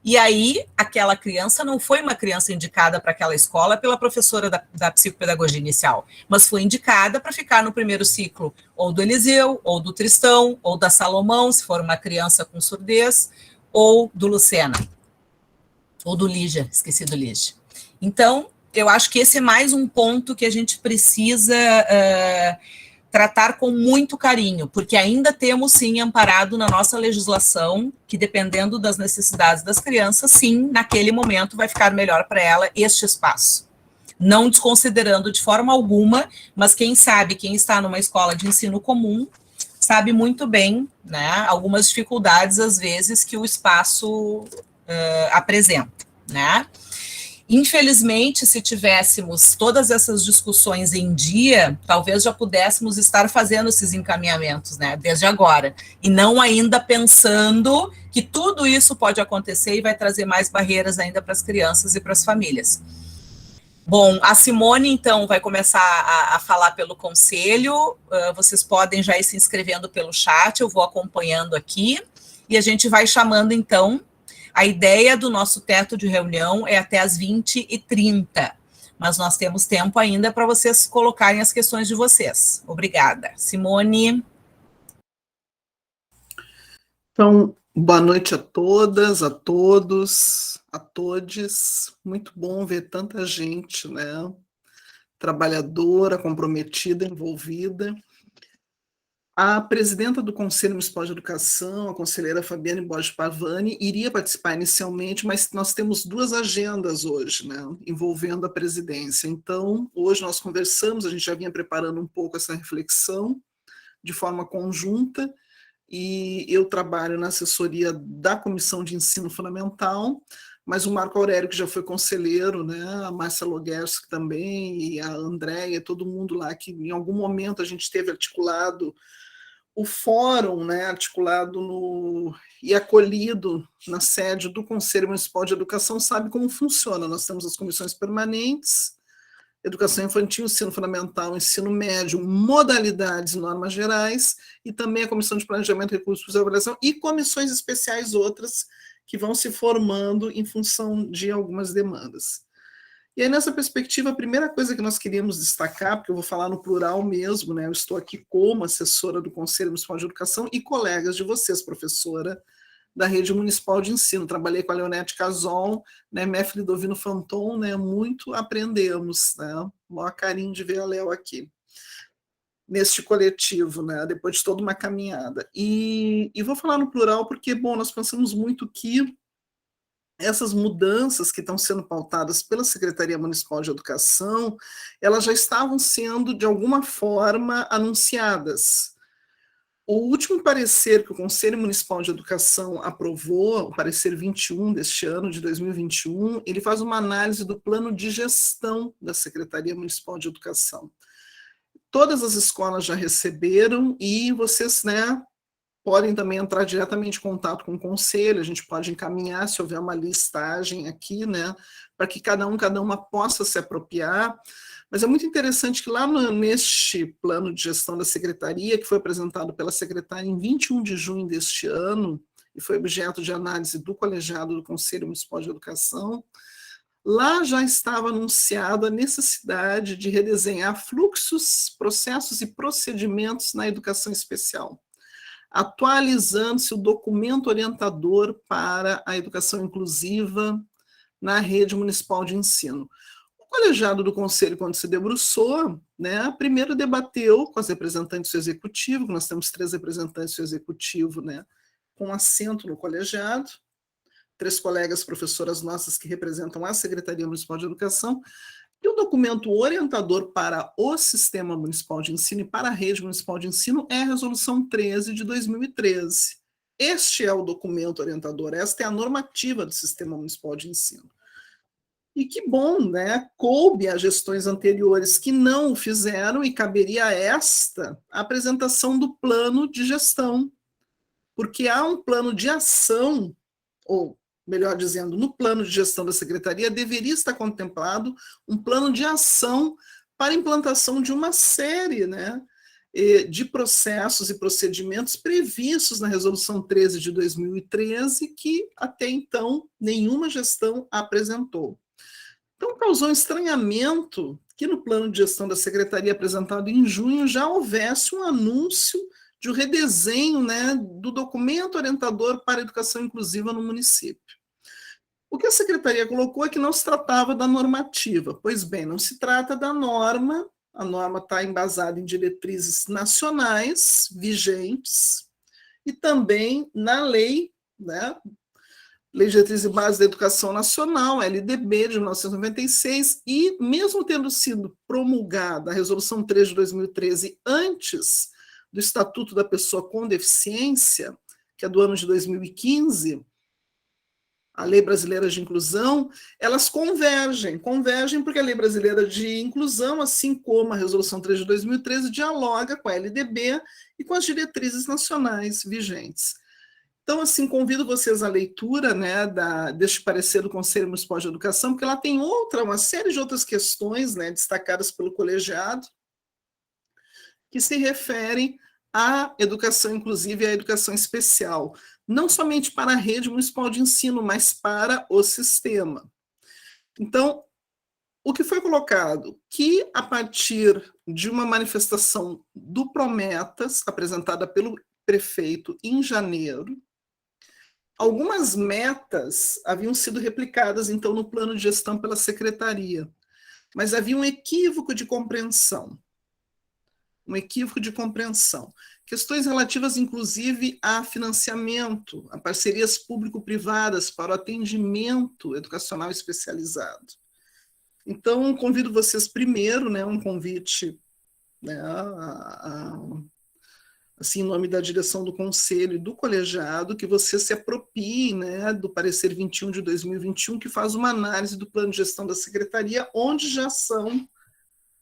E aí, aquela criança não foi uma criança indicada para aquela escola pela professora da psicopedagogia inicial, mas foi indicada para ficar no primeiro ciclo, ou do Eliseu, ou do Tristão, ou da Salomão, se for uma criança com surdez, ou do Lucena, ou do Lígia, esqueci do Lígia. Então, eu acho que esse é mais um ponto que a gente precisa tratar com muito carinho, porque ainda temos, sim, amparado na nossa legislação, que dependendo das necessidades das crianças, sim, naquele momento vai ficar melhor para ela este espaço. Não desconsiderando de forma alguma, mas quem sabe, quem está numa escola de ensino comum, sabe muito bem, né, algumas dificuldades, às vezes, que o espaço apresenta, né? Infelizmente, se tivéssemos todas essas discussões em dia, talvez já pudéssemos estar fazendo esses encaminhamentos, né, desde agora, e não ainda pensando que tudo isso pode acontecer e vai trazer mais barreiras ainda para as crianças e para as famílias. Bom, a Simone, então, vai começar a falar pelo conselho, vocês podem já ir se inscrevendo pelo chat, eu vou acompanhando aqui, e a gente vai chamando, então. A ideia do nosso teto de reunião é até às 20h30, mas nós temos tempo ainda para vocês colocarem as questões de vocês. Obrigada. Simone? Então, boa noite a todas, a todos, a todes. Muito bom ver tanta gente, né? Trabalhadora, comprometida, envolvida. A presidenta do Conselho Municipal de Educação, a conselheira Fabiane Borges Pavani, iria participar inicialmente, mas nós temos 2 agendas hoje, né, envolvendo a presidência. Então, hoje nós conversamos, a gente já vinha preparando um pouco essa reflexão de forma conjunta, e eu trabalho na assessoria da Comissão de Ensino Fundamental, mas o Marco Aurélio, que já foi conselheiro, né, a Márcia Loguerski também, e a Andréia, todo mundo lá, que em algum momento a gente teve articulado o fórum, né, articulado e acolhido na sede do Conselho Municipal de Educação, sabe como funciona. Nós temos as comissões permanentes, educação infantil, ensino fundamental, ensino médio, modalidades e normas gerais, e também a comissão de planejamento, recursos e avaliação, e comissões especiais outras que vão se formando em função de algumas demandas. E aí, nessa perspectiva, a primeira coisa que nós queríamos destacar, porque eu vou falar no plural mesmo, né? Eu estou aqui como assessora do Conselho Municipal de Educação e colegas de vocês, professora da Rede Municipal de Ensino. Trabalhei com a Leonete Casol, né? Mef Lidovino Fanton, né? Muito aprendemos, né? Maior carinho de ver a Léo aqui, neste coletivo, né? Depois de toda uma caminhada. E vou falar no plural porque, bom, nós pensamos muito que essas mudanças que estão sendo pautadas pela Secretaria Municipal de Educação, elas já estavam sendo, de alguma forma, anunciadas. O último parecer que o Conselho Municipal de Educação aprovou, o parecer 21 deste ano, de 2021, ele faz uma análise do plano de gestão da Secretaria Municipal de Educação. Todas as escolas já receberam e vocês, né, podem também entrar diretamente em contato com o conselho, a gente pode encaminhar, se houver uma listagem aqui, né, para que cada uma possa se apropriar. Mas é muito interessante que lá neste plano de gestão da secretaria, que foi apresentado pela secretária em 21 de junho deste ano, e foi objeto de análise do colegiado do Conselho Municipal de Educação, lá já estava anunciada a necessidade de redesenhar fluxos, processos e procedimentos na educação especial, atualizando-se o documento orientador para a educação inclusiva na rede municipal de ensino. O colegiado do Conselho, quando se debruçou, né, primeiro debateu com as representantes do Executivo, nós temos 3 representantes do Executivo, né, com assento no colegiado, 3 colegas professoras nossas que representam a Secretaria Municipal de Educação, e o documento orientador para o Sistema Municipal de Ensino e para a Rede Municipal de Ensino é a Resolução 13 de 2013. Este é o documento orientador, esta é a normativa do Sistema Municipal de Ensino. E que bom, né? Coube a gestões anteriores que não o fizeram e caberia a esta a apresentação do plano de gestão, porque há um plano de ação, ou melhor dizendo, no plano de gestão da secretaria, deveria estar contemplado um plano de ação para a implantação de uma série, né, de processos e procedimentos previstos na Resolução 13 de 2013, que até então nenhuma gestão apresentou. Então, causou estranhamento que no plano de gestão da secretaria apresentado em junho já houvesse um anúncio de um redesenho, né, do documento orientador para a educação inclusiva no município. O que a secretaria colocou é que não se tratava da normativa. Pois bem, não se trata da norma, a norma está embasada em diretrizes nacionais vigentes e também na lei, né, Lei de Diretrizes e Bases da Educação Nacional, LDB, de 1996, e mesmo tendo sido promulgada a Resolução 3 de 2013 antes do Estatuto da Pessoa com Deficiência, que é do ano de 2015, a Lei Brasileira de Inclusão, elas convergem porque a Lei Brasileira de Inclusão, assim como a Resolução 3 de 2013, dialoga com a LDB e com as diretrizes nacionais vigentes. Então, assim, convido vocês à leitura, né, deste parecer do Conselho Municipal de Educação, porque lá tem uma série de outras questões, né, destacadas pelo colegiado, que se referem à educação inclusiva e à educação especial, não somente para a rede municipal de ensino, mas para o sistema. Então, o que foi colocado? Que, a partir de uma manifestação do Prometas, apresentada pelo prefeito em janeiro, algumas metas haviam sido replicadas, então, no plano de gestão pela secretaria, mas havia um equívoco de compreensão. Questões relativas, inclusive, a financiamento, a parcerias público-privadas para o atendimento educacional especializado. Então, convido vocês primeiro, né, um convite, né, assim, em nome da direção do Conselho e do colegiado, que você se aproprie, né, do parecer 21 de 2021, que faz uma análise do plano de gestão da secretaria, onde já são,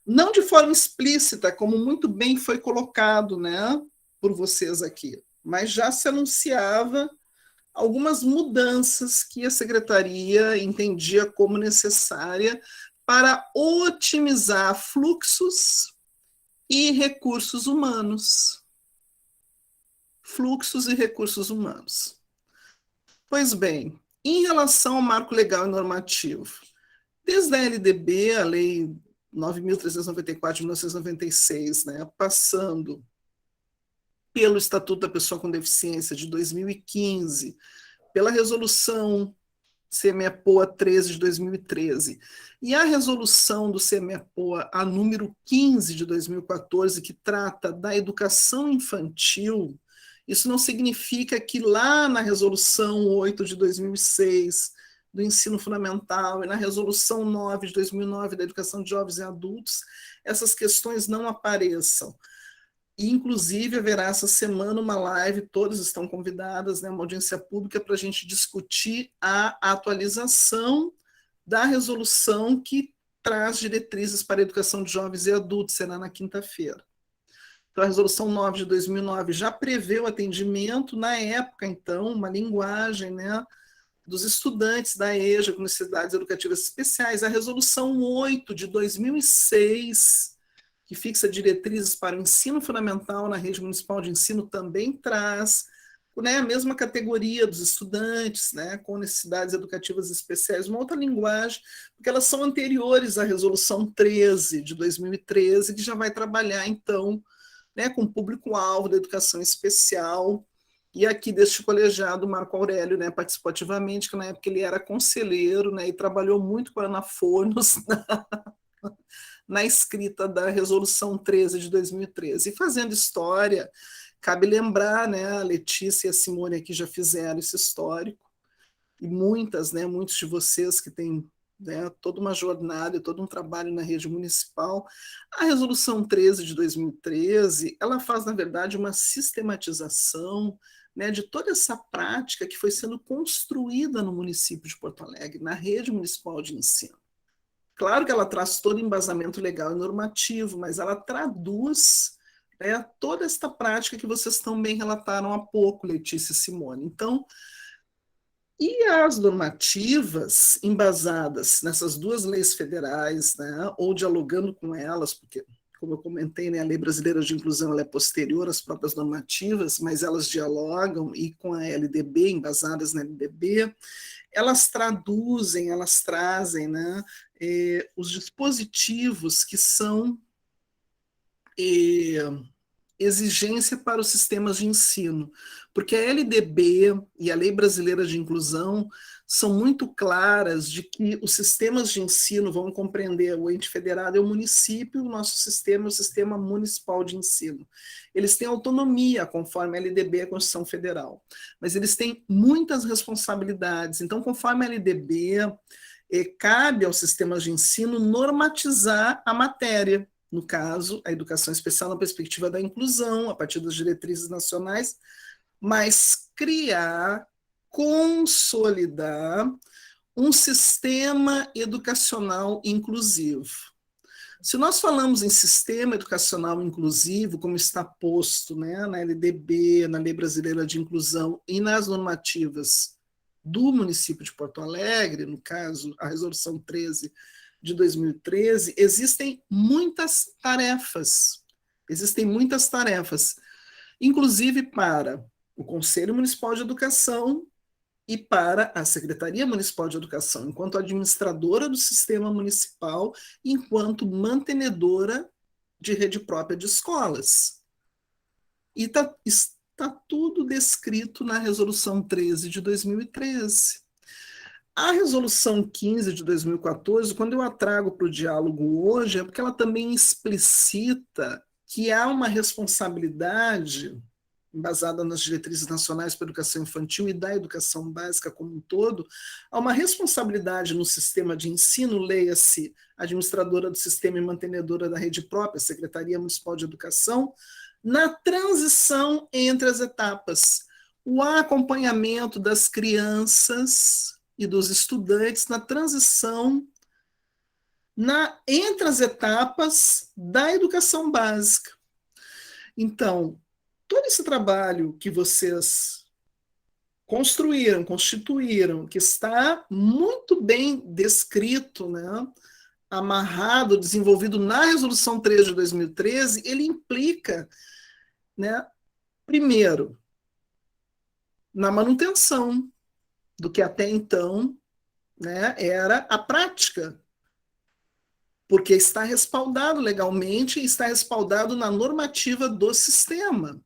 não de forma explícita, como muito bem foi colocado, né, por vocês aqui, mas já se anunciava algumas mudanças que a secretaria entendia como necessária para otimizar fluxos e recursos humanos. Pois bem, em relação ao marco legal e normativo, desde a LDB, a Lei 9.394 de 1996, né, passando pelo Estatuto da Pessoa com Deficiência de 2015, pela Resolução CME-POA 13 de 2013, e a resolução do CME-POA, a número 15 de 2014, que trata da educação infantil. Isso não significa que lá na Resolução 8 de 2006, do ensino fundamental, e na Resolução 9 de 2009, da educação de jovens e adultos, essas questões não apareçam. E, inclusive, haverá essa semana uma live, todas estão convidadas, né, uma audiência pública para a gente discutir a atualização da resolução que traz diretrizes para a educação de jovens e adultos, será na quinta-feira. Então, a Resolução 9 de 2009 já prevê o atendimento, na época, então, uma linguagem, né, dos estudantes da EJA, com necessidades educativas especiais. A Resolução 8 de 2006, que fixa diretrizes para o ensino fundamental na rede municipal de ensino, também traz, né, a mesma categoria dos estudantes, né, com necessidades educativas especiais, uma outra linguagem, porque elas são anteriores à Resolução 13 de 2013, que já vai trabalhar, então, né, com o público-alvo da educação especial. E aqui deste colegiado, Marco Aurélio, né, participou ativamente, que na época ele era conselheiro, né, e trabalhou muito com a Ana Fornos na escrita da Resolução 13 de 2013. E fazendo história, cabe lembrar, né, a Letícia e a Simone aqui já fizeram esse histórico, e muitos de vocês que têm, né, toda uma jornada e todo um trabalho na rede municipal. A Resolução 13 de 2013, ela faz, na verdade, uma sistematização, né, de toda essa prática que foi sendo construída no município de Porto Alegre, na rede municipal de ensino. Claro que ela traz todo embasamento legal e normativo, mas ela traduz, né, toda esta prática que vocês também relataram há pouco, Letícia e Simone. Então, E as normativas embasadas nessas duas leis federais, né, ou dialogando com elas, porque, como eu comentei, né, a Lei Brasileira de Inclusão ela é posterior às próprias normativas, mas elas dialogam, e com a LDB, embasadas na LDB, elas traduzem, elas trazem, né, os dispositivos que são exigência para os sistemas de ensino, porque a LDB e a Lei Brasileira de Inclusão são muito claras de que os sistemas de ensino vão compreender o ente federado é o município, o nosso sistema é o Sistema Municipal de Ensino. Eles têm autonomia, conforme a LDB, a Constituição Federal, mas eles têm muitas responsabilidades. Então, conforme a LDB, cabe aos sistemas de ensino normatizar a matéria, no caso, a educação especial na perspectiva da inclusão, a partir das diretrizes nacionais, mas criar, consolidar um sistema educacional inclusivo. Se nós falamos em sistema educacional inclusivo, como está posto, né, na LDB, na Lei Brasileira de Inclusão e nas normativas do município de Porto Alegre, no caso, a Resolução 13 de 2013, existem muitas tarefas, inclusive para o Conselho Municipal de Educação e para a Secretaria Municipal de Educação, enquanto administradora do sistema municipal, enquanto mantenedora de rede própria de escolas. E está tudo descrito na Resolução 13 de 2013. A Resolução 15 de 2014, quando eu a trago para o diálogo hoje, é porque ela também explicita que há uma responsabilidade, embasada nas diretrizes nacionais para a educação infantil e da educação básica como um todo, há uma responsabilidade no sistema de ensino, leia-se administradora do sistema e mantenedora da rede própria, Secretaria Municipal de Educação, na transição entre as etapas, o acompanhamento das crianças e dos estudantes na transição entre as etapas da educação básica. Então, todo esse trabalho que vocês construíram, constituíram, que está muito bem descrito, né, amarrado, desenvolvido na Resolução 13 de 2013, ele implica, né, primeiro, na manutenção do que até então, né, era a prática, porque está respaldado legalmente e está respaldado na normativa do sistema.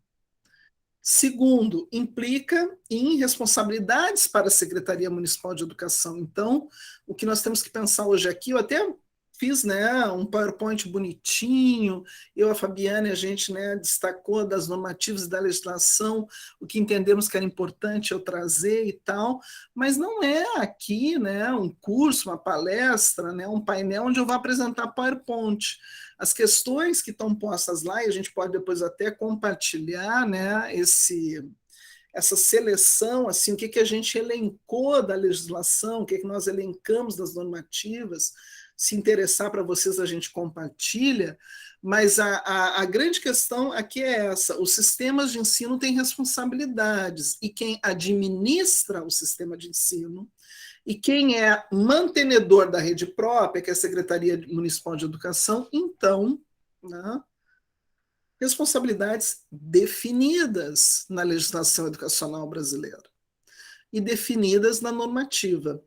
Segundo, implica em responsabilidades para a Secretaria Municipal de Educação. Então, o que nós temos que pensar hoje aqui, eu até fiz, né, um PowerPoint bonitinho, eu, a Fabiane, a gente, né, destacou das normativas e da legislação, o que entendemos que era importante eu trazer e tal, mas não é aqui, né, um curso, uma palestra, né, um painel onde eu vou apresentar PowerPoint. As questões que estão postas lá, e a gente pode depois até compartilhar, né, essa seleção, assim, o que a gente elencou da legislação, o que nós elencamos das normativas. Se interessar para vocês, a gente compartilha, mas a grande questão aqui é essa: os sistemas de ensino têm responsabilidades, e quem administra o sistema de ensino, e quem é mantenedor da rede própria, que é a Secretaria Municipal de Educação, então, né, responsabilidades definidas na legislação educacional brasileira e definidas na normativa.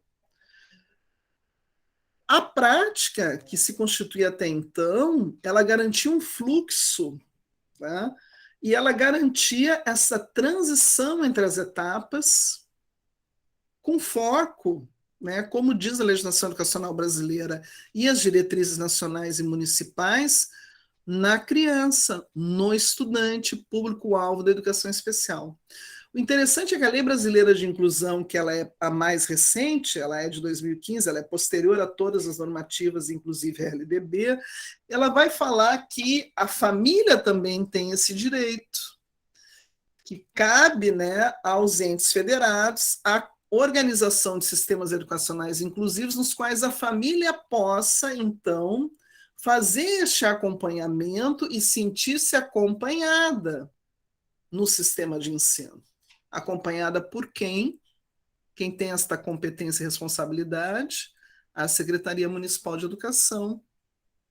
A prática que se constituía até então, ela garantia um fluxo, tá? E ela garantia essa transição entre as etapas com foco, né, como diz a legislação educacional brasileira e as diretrizes nacionais e municipais, na criança, no estudante, público-alvo da educação especial. O interessante é que a Lei Brasileira de Inclusão, que ela é a mais recente, ela é de 2015, ela é posterior a todas as normativas, inclusive a LDB, ela vai falar que a família também tem esse direito, que cabe, né, aos entes federados a organização de sistemas educacionais inclusivos nos quais a família possa, então, fazer este acompanhamento e sentir-se acompanhada no sistema de ensino. Acompanhada por quem? Quem tem esta competência e responsabilidade? A Secretaria Municipal de Educação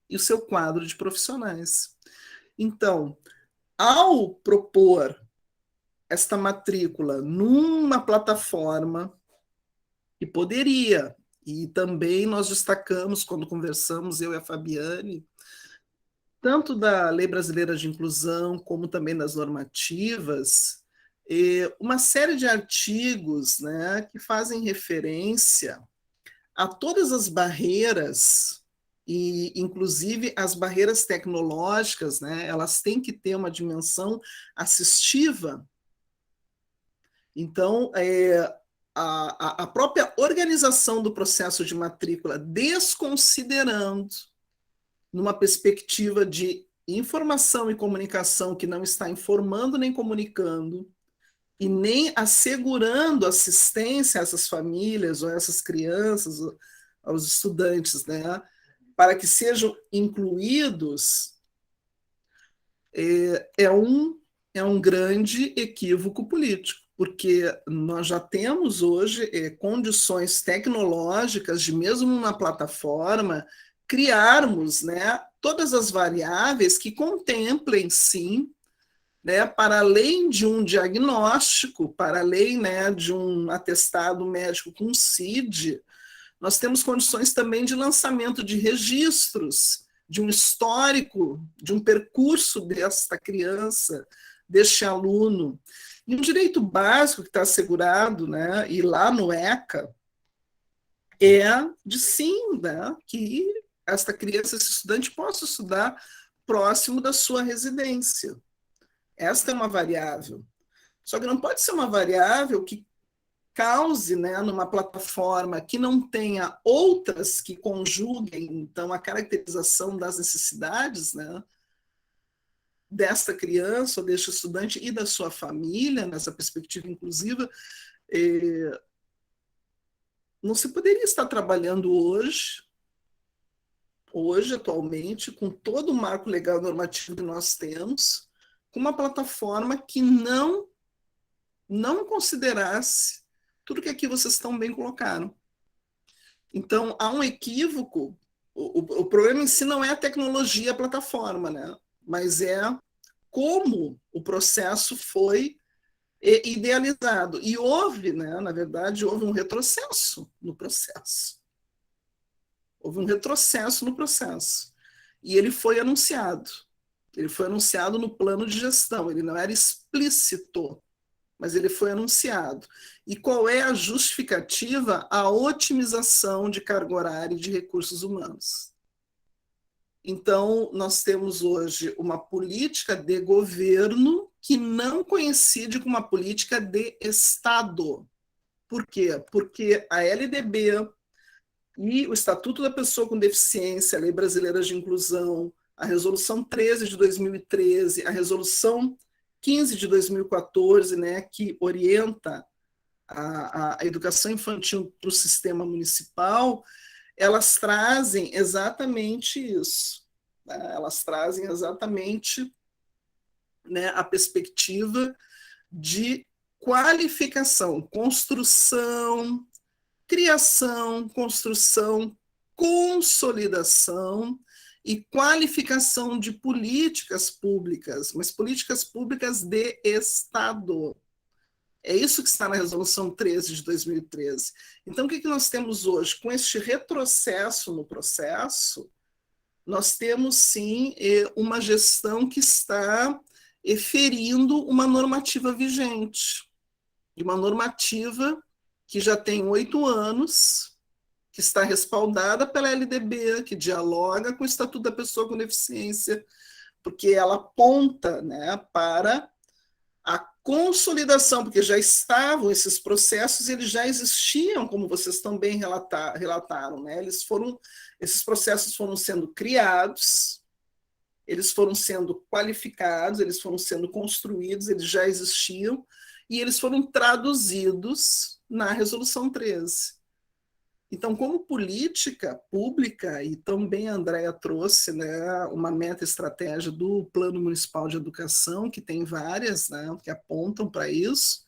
e o seu quadro de profissionais. Então, ao propor esta matrícula numa plataforma que poderia, e também nós destacamos quando conversamos, eu e a Fabiane, tanto da Lei Brasileira de Inclusão, como também das normativas, uma série de artigos, né, que fazem referência a todas as barreiras, e inclusive as barreiras tecnológicas, né, elas têm que ter uma dimensão assistiva. Então, a própria organização do processo de matrícula, desconsiderando, numa perspectiva de informação e comunicação que não está informando nem comunicando, e nem assegurando assistência a essas famílias ou a essas crianças, aos estudantes, né, para que sejam incluídos, é um grande equívoco político, porque nós já temos hoje condições tecnológicas de, mesmo numa plataforma, criarmos, né, todas as variáveis que contemplem, sim, né, para além de um diagnóstico, para além, né, de um atestado médico com CID, nós temos condições também de lançamento de registros, de um histórico, de um percurso desta criança, deste aluno. E um direito básico que está assegurado, né, e lá no ECA, é de sim, né, que esta criança, esse estudante, possa estudar próximo da sua residência. Esta é uma variável. Só que não pode ser uma variável que cause, né, numa plataforma que não tenha outras que conjuguem, então, a caracterização das necessidades, né, desta criança ou deste estudante e da sua família, nessa perspectiva inclusiva. Não se poderia estar trabalhando hoje, atualmente, com todo o marco legal normativo que nós temos, com uma plataforma que não considerasse tudo que aqui vocês tão bem colocaram. Então, há um equívoco. O problema em si não é a tecnologia, a plataforma, né? Mas é como o processo foi idealizado. E houve, né, na verdade, houve um retrocesso no processo. Houve um retrocesso no processo. E ele foi anunciado. Ele foi anunciado no plano de gestão. Ele não era explícito, mas ele foi anunciado. E qual é a justificativa? A otimização de carga horária e de recursos humanos. Então, nós temos hoje uma política de governo que não coincide com uma política de Estado. Por quê? Porque a LDB e o Estatuto da Pessoa com Deficiência, a Lei Brasileira de Inclusão, a Resolução 13 de 2013, a Resolução 15 de 2014, né, que orienta a educação infantil para o sistema municipal, elas trazem exatamente isso. Né? Elas trazem exatamente, né, a perspectiva de qualificação, construção, criação, construção, consolidação e qualificação de políticas públicas, mas políticas públicas de Estado. É isso que está na Resolução 13 de 2013. Então, o que nós temos hoje? Com este retrocesso no processo, nós temos, sim, uma gestão que está ferindo uma normativa vigente, de uma normativa que já tem 8 anos, que está respaldada pela LDB, que dialoga com o Estatuto da Pessoa com Deficiência, porque ela aponta, né, para a consolidação, porque já estavam esses processos, eles já existiam, como vocês também relataram, né? Esses processos foram sendo criados, eles foram sendo qualificados, eles foram sendo construídos, eles já existiam, e eles foram traduzidos na Resolução 13. Então, como política pública, e também a Andréia trouxe, né, uma meta-estratégia do Plano Municipal de Educação, que tem várias, né, que apontam para isso,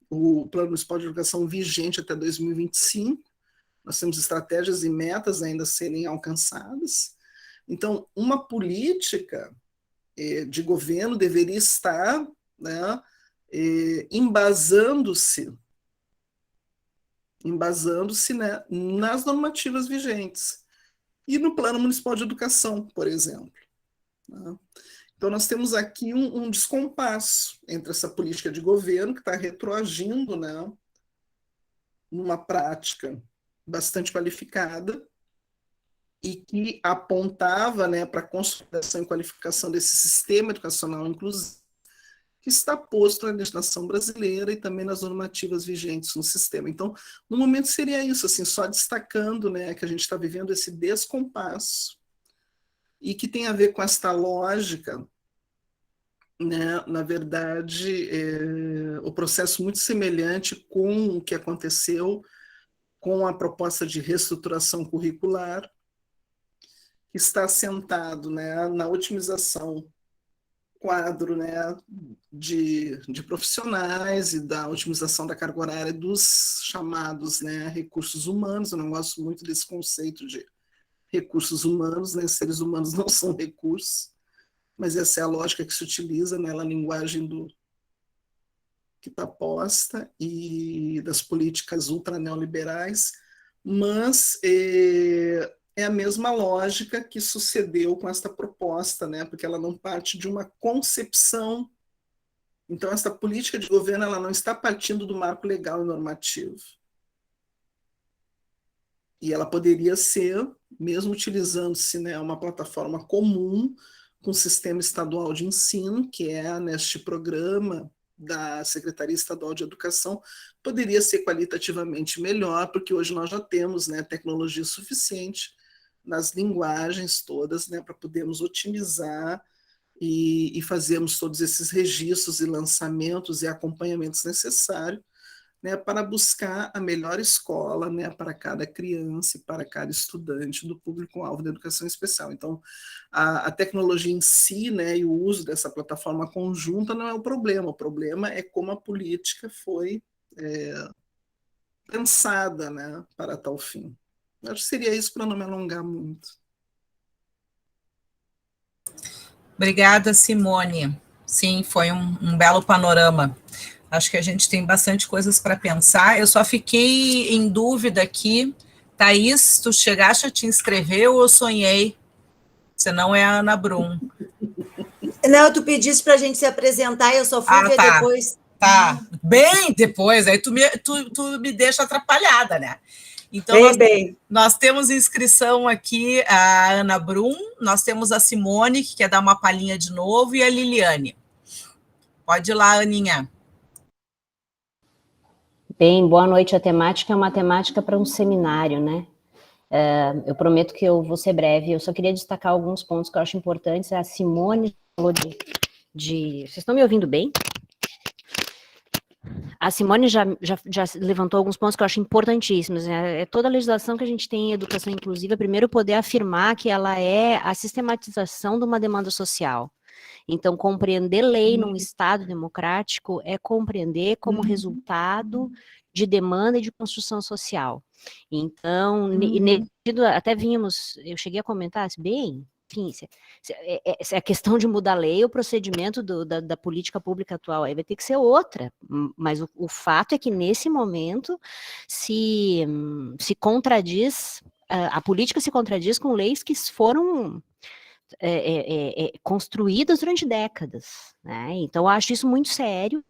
O Plano Municipal de Educação vigente até 2025, nós temos estratégias e metas ainda a serem alcançadas. Então, uma política de governo deveria estar, né, embasando-se, né, nas normativas vigentes e no Plano Municipal de Educação, por exemplo. Né? Então, nós temos aqui um descompasso entre essa política de governo, que está retroagindo, né, numa prática bastante qualificada, e que apontava, né, para a consolidação e qualificação desse sistema educacional inclusivo, que está posto na legislação brasileira e também nas normativas vigentes no sistema. Então, no momento seria isso, assim, só destacando, né, que a gente está vivendo esse descompasso e que tem a ver com esta lógica, né, na verdade, o processo muito semelhante com o que aconteceu com a proposta de reestruturação curricular, que está assentado, né, na otimização quadro, né, de profissionais e da otimização da carga horária dos chamados, né, recursos humanos. Eu não gosto muito desse conceito de recursos humanos, né, seres humanos não são recursos, mas essa é a lógica que se utiliza, né, na linguagem que está posta e das políticas ultra-neoliberais, mas é a mesma lógica que sucedeu com esta proposta, né? Porque ela não parte de uma concepção. Então, essa política de governo ela não está partindo do marco legal e normativo. E ela poderia ser, mesmo utilizando-se, né, uma plataforma comum com o sistema estadual de ensino, que é neste programa da Secretaria Estadual de Educação, poderia ser qualitativamente melhor, porque hoje nós já temos, né, tecnologia suficiente nas linguagens todas, né, para podermos otimizar e fazermos todos esses registros e lançamentos e acompanhamentos necessários, né, para buscar a melhor escola, né, para cada criança e para cada estudante do público-alvo da educação especial. Então, a tecnologia em si, né, e o uso dessa plataforma conjunta não é o problema é como a política foi pensada, né, para tal fim. Eu acho que seria isso para não me alongar muito. Obrigada, Simone. Sim, foi um belo panorama. Acho que a gente tem bastante coisas para pensar. Eu só fiquei em dúvida aqui. Thaís, tu chegaste a te inscrever ou eu sonhei? Você não é a Ana Brum. Não, tu pediste para a gente se apresentar, eu só fui ver depois. Tá, bem depois, aí tu me deixa atrapalhada, né? Então, nós temos inscrição aqui, a Ana Brum, nós temos a Simone, que quer dar uma palhinha de novo, e a Liliane. Pode ir lá, Aninha. Bem, boa noite. A temática é uma temática para um seminário, né? Eu prometo que eu vou ser breve. Eu só queria destacar alguns pontos que eu acho importantes. A Simone falou Vocês estão me ouvindo bem? A Simone já levantou alguns pontos que eu acho importantíssimos. É toda a legislação que a gente tem em educação inclusiva, primeiro poder afirmar que ela é a sistematização de uma demanda social. Então, compreender lei num Estado democrático é compreender como resultado de demanda e de construção social. Então, até eu cheguei a comentar, bem, enfim, se a questão de mudar a lei, o procedimento da política pública atual aí vai ter que ser outra, mas o fato é que nesse momento se contradiz, a política se contradiz com leis que foram construídas durante décadas, né? Então eu acho isso muito sério,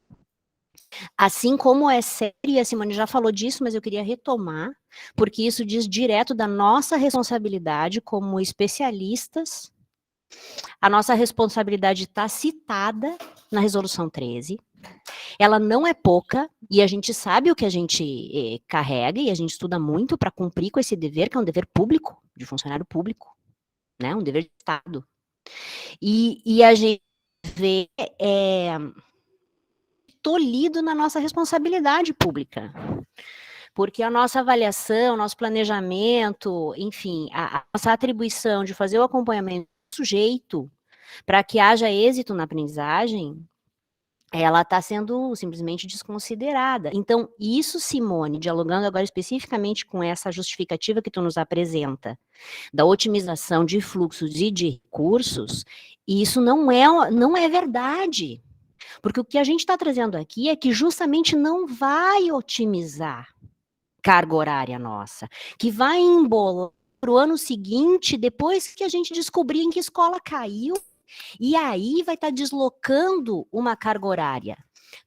assim como é sério, e a Simone já falou disso, mas eu queria retomar, porque isso diz direto da nossa responsabilidade como especialistas. A nossa responsabilidade está citada na Resolução 13, ela não é pouca, e a gente sabe o que a gente carrega, e a gente estuda muito para cumprir com esse dever, que é um dever público, de funcionário público, né, um dever de Estado. E a gente vê tolhido na nossa responsabilidade pública, porque a nossa avaliação, nosso planejamento, enfim, a nossa atribuição de fazer o acompanhamento do sujeito para que haja êxito na aprendizagem, ela está sendo simplesmente desconsiderada. Então, isso, Simone, dialogando agora especificamente com essa justificativa que tu nos apresenta, da otimização de fluxos e de recursos, isso não é verdade. Porque o que a gente está trazendo aqui é que justamente não vai otimizar carga horária nossa, que vai embolar para o ano seguinte, depois que a gente descobrir em que escola caiu, e aí vai estar deslocando uma carga horária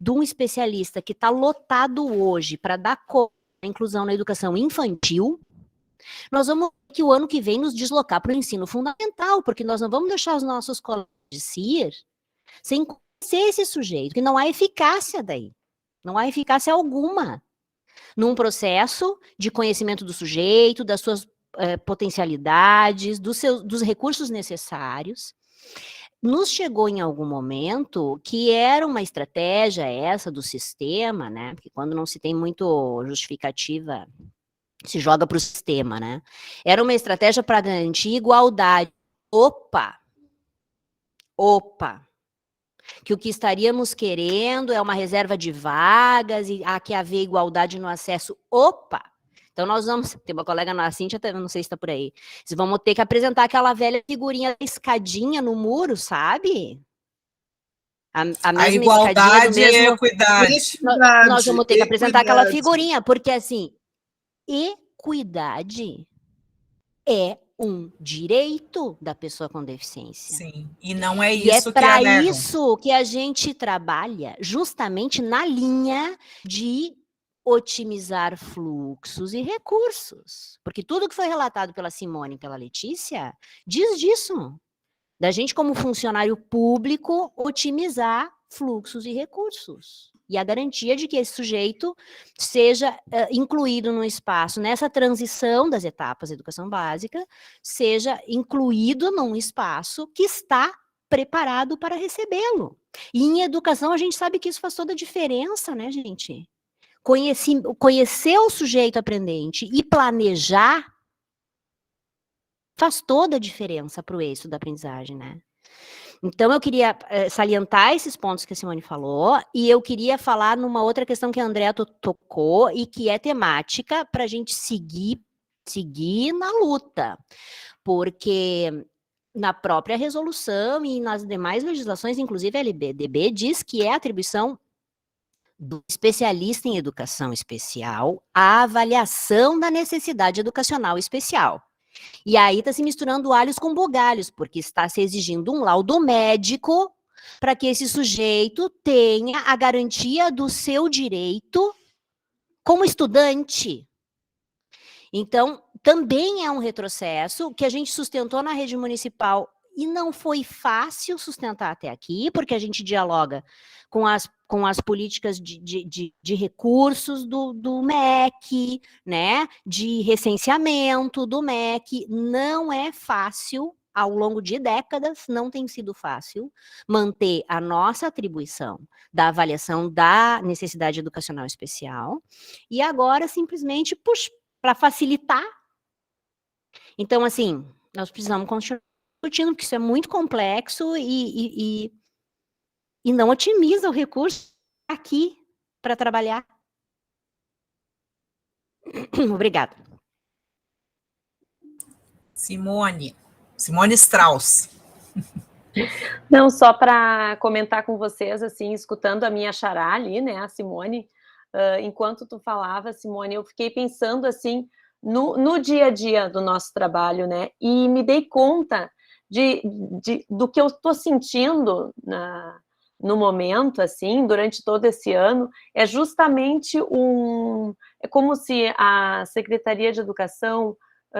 de um especialista que está lotado hoje para dar conta da inclusão na educação infantil. Nós vamos que o ano que vem nos deslocar para o ensino fundamental, porque nós não vamos deixar os nossos colegas de CIR sem conhecer esse sujeito, que não há eficácia daí, não há eficácia alguma num processo de conhecimento do sujeito, das suas potencialidades, dos recursos necessários. Nos chegou em algum momento que era uma estratégia essa do sistema, né? Porque quando não se tem muito justificativa, se joga para o sistema, né? Era uma estratégia para garantir igualdade. Opa! Que o que estaríamos querendo é uma reserva de vagas e que haver igualdade no acesso. Opa! Então nós vamos, tem uma colega na Cíntia, não sei se está por aí, vocês vão ter que apresentar aquela velha figurinha da escadinha no muro, sabe? A mesma igualdade e a equidade. Nós vamos ter que apresentar aquela figurinha, porque assim, equidade é um direito da pessoa com deficiência. Sim, e não é isso que é que para isso que a gente trabalha, justamente na linha de otimizar fluxos e recursos. Porque tudo que foi relatado pela Simone e pela Letícia diz disso. Da gente, como funcionário público, otimizar fluxos e recursos. E a garantia de que esse sujeito seja incluído no espaço, nessa transição das etapas da educação básica, seja incluído num espaço que está preparado para recebê-lo. E em educação a gente sabe que isso faz toda a diferença, né, gente? Conhecer o sujeito aprendente e planejar faz toda a diferença para o êxito da aprendizagem, né? Então, eu queria salientar esses pontos que a Simone falou, e eu queria falar numa outra questão que a Andrea tocou, e que é temática para a gente seguir na luta, porque na própria resolução e nas demais legislações, inclusive a LDB, diz que é atribuição do especialista em educação especial a avaliação da necessidade educacional especial. E aí está se misturando alhos com bugalhos, porque está se exigindo um laudo médico para que esse sujeito tenha a garantia do seu direito como estudante. Então, também é um retrocesso que a gente sustentou na rede municipal e não foi fácil sustentar até aqui, porque a gente dialoga com as políticas de recursos do MEC, né, de recenseamento do MEC. Não é fácil, ao longo de décadas, não tem sido fácil manter a nossa atribuição da avaliação da necessidade educacional especial, e agora, simplesmente, para facilitar. Então, assim, nós precisamos continuar discutindo, porque isso é muito complexo e não otimiza o recurso aqui para trabalhar. Obrigada. Simone Strauss. Não, só para comentar com vocês, assim, escutando a minha xará ali, né, a Simone, enquanto tu falava, Simone, eu fiquei pensando, assim, no dia a dia do nosso trabalho, né, e me dei conta do que eu estou sentindo no momento, assim, durante todo esse ano, é justamente é como se a Secretaria de Educação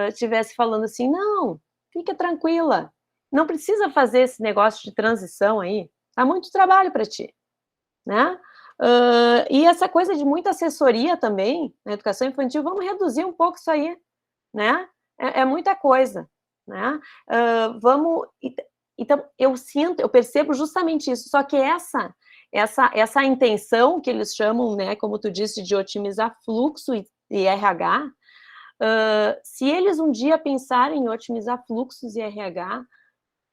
estivesse falando assim, não, fica tranquila, não precisa fazer esse negócio de transição aí, tá muito trabalho para ti, né? E essa coisa de muita assessoria também na educação infantil, vamos reduzir um pouco isso aí, né? É muita coisa, né? Então, eu percebo justamente isso, só que essa intenção que eles chamam, né, como tu disse, de otimizar fluxo e RH, se eles um dia pensarem em otimizar fluxos e RH,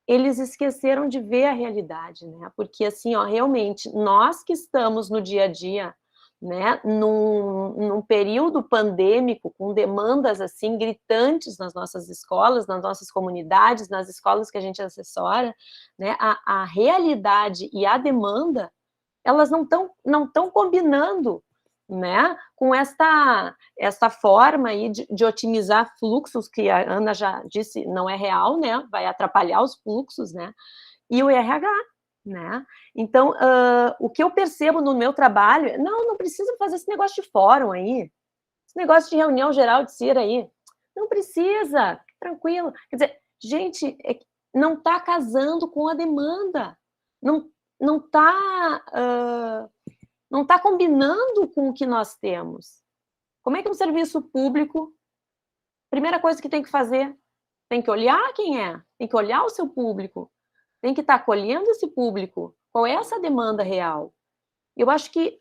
eles esqueceram de ver a realidade, né? Porque, assim, ó, realmente, nós que estamos no dia a dia, né, num período pandêmico, com demandas, assim, gritantes nas nossas escolas, nas nossas comunidades, nas escolas que a gente assessora, né, a realidade e a demanda, elas não estão combinando, né, com esta forma aí de otimizar fluxos, que a Ana já disse, não é real, né, vai atrapalhar os fluxos, né, e o RH, né. Então, o que eu percebo no meu trabalho, não precisa fazer esse negócio de fórum aí, esse negócio de reunião geral de CIR aí, não precisa, tranquilo. Quer dizer, gente, não está casando com a demanda, não está não está combinando com o que nós temos. Como é que um serviço público, primeira coisa que tem que fazer, tem que olhar quem é, tem que olhar o seu público, tem que estar acolhendo esse público, qual é essa demanda real? Eu acho que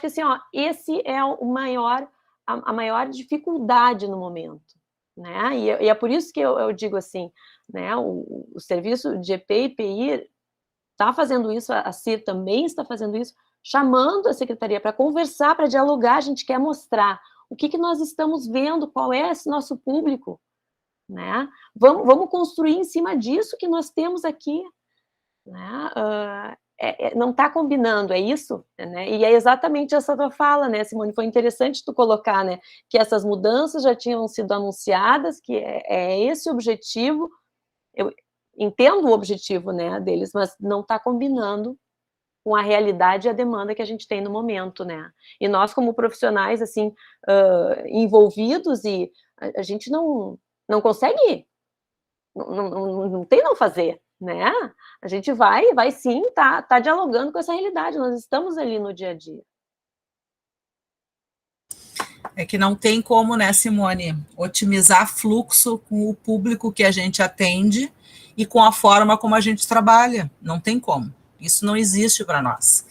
assim, ó, esse é a maior dificuldade no momento, né? E é por isso que eu digo assim, né? O serviço de EP e PI está fazendo isso, a CIR também está fazendo isso, chamando a secretaria para conversar, para dialogar, a gente quer mostrar o que nós estamos vendo, qual é esse nosso público, né? Vamos construir em cima disso que nós temos aqui, né? Não está combinando, é isso? Né? E é exatamente essa tua fala, né, Simone? Foi interessante tu colocar, né, que essas mudanças já tinham sido anunciadas, que é esse o objetivo. Eu entendo o objetivo, né, deles, mas não está combinando com a realidade e a demanda que a gente tem no momento, né? E nós, como profissionais, assim, envolvidos, e a gente não consegue, não tem não fazer, né? A gente vai sim, tá dialogando com essa realidade, nós estamos ali no dia a dia. É que não tem como, né, Simone, otimizar fluxo com o público que a gente atende e com a forma como a gente trabalha. Não tem como. Isso não existe para nós.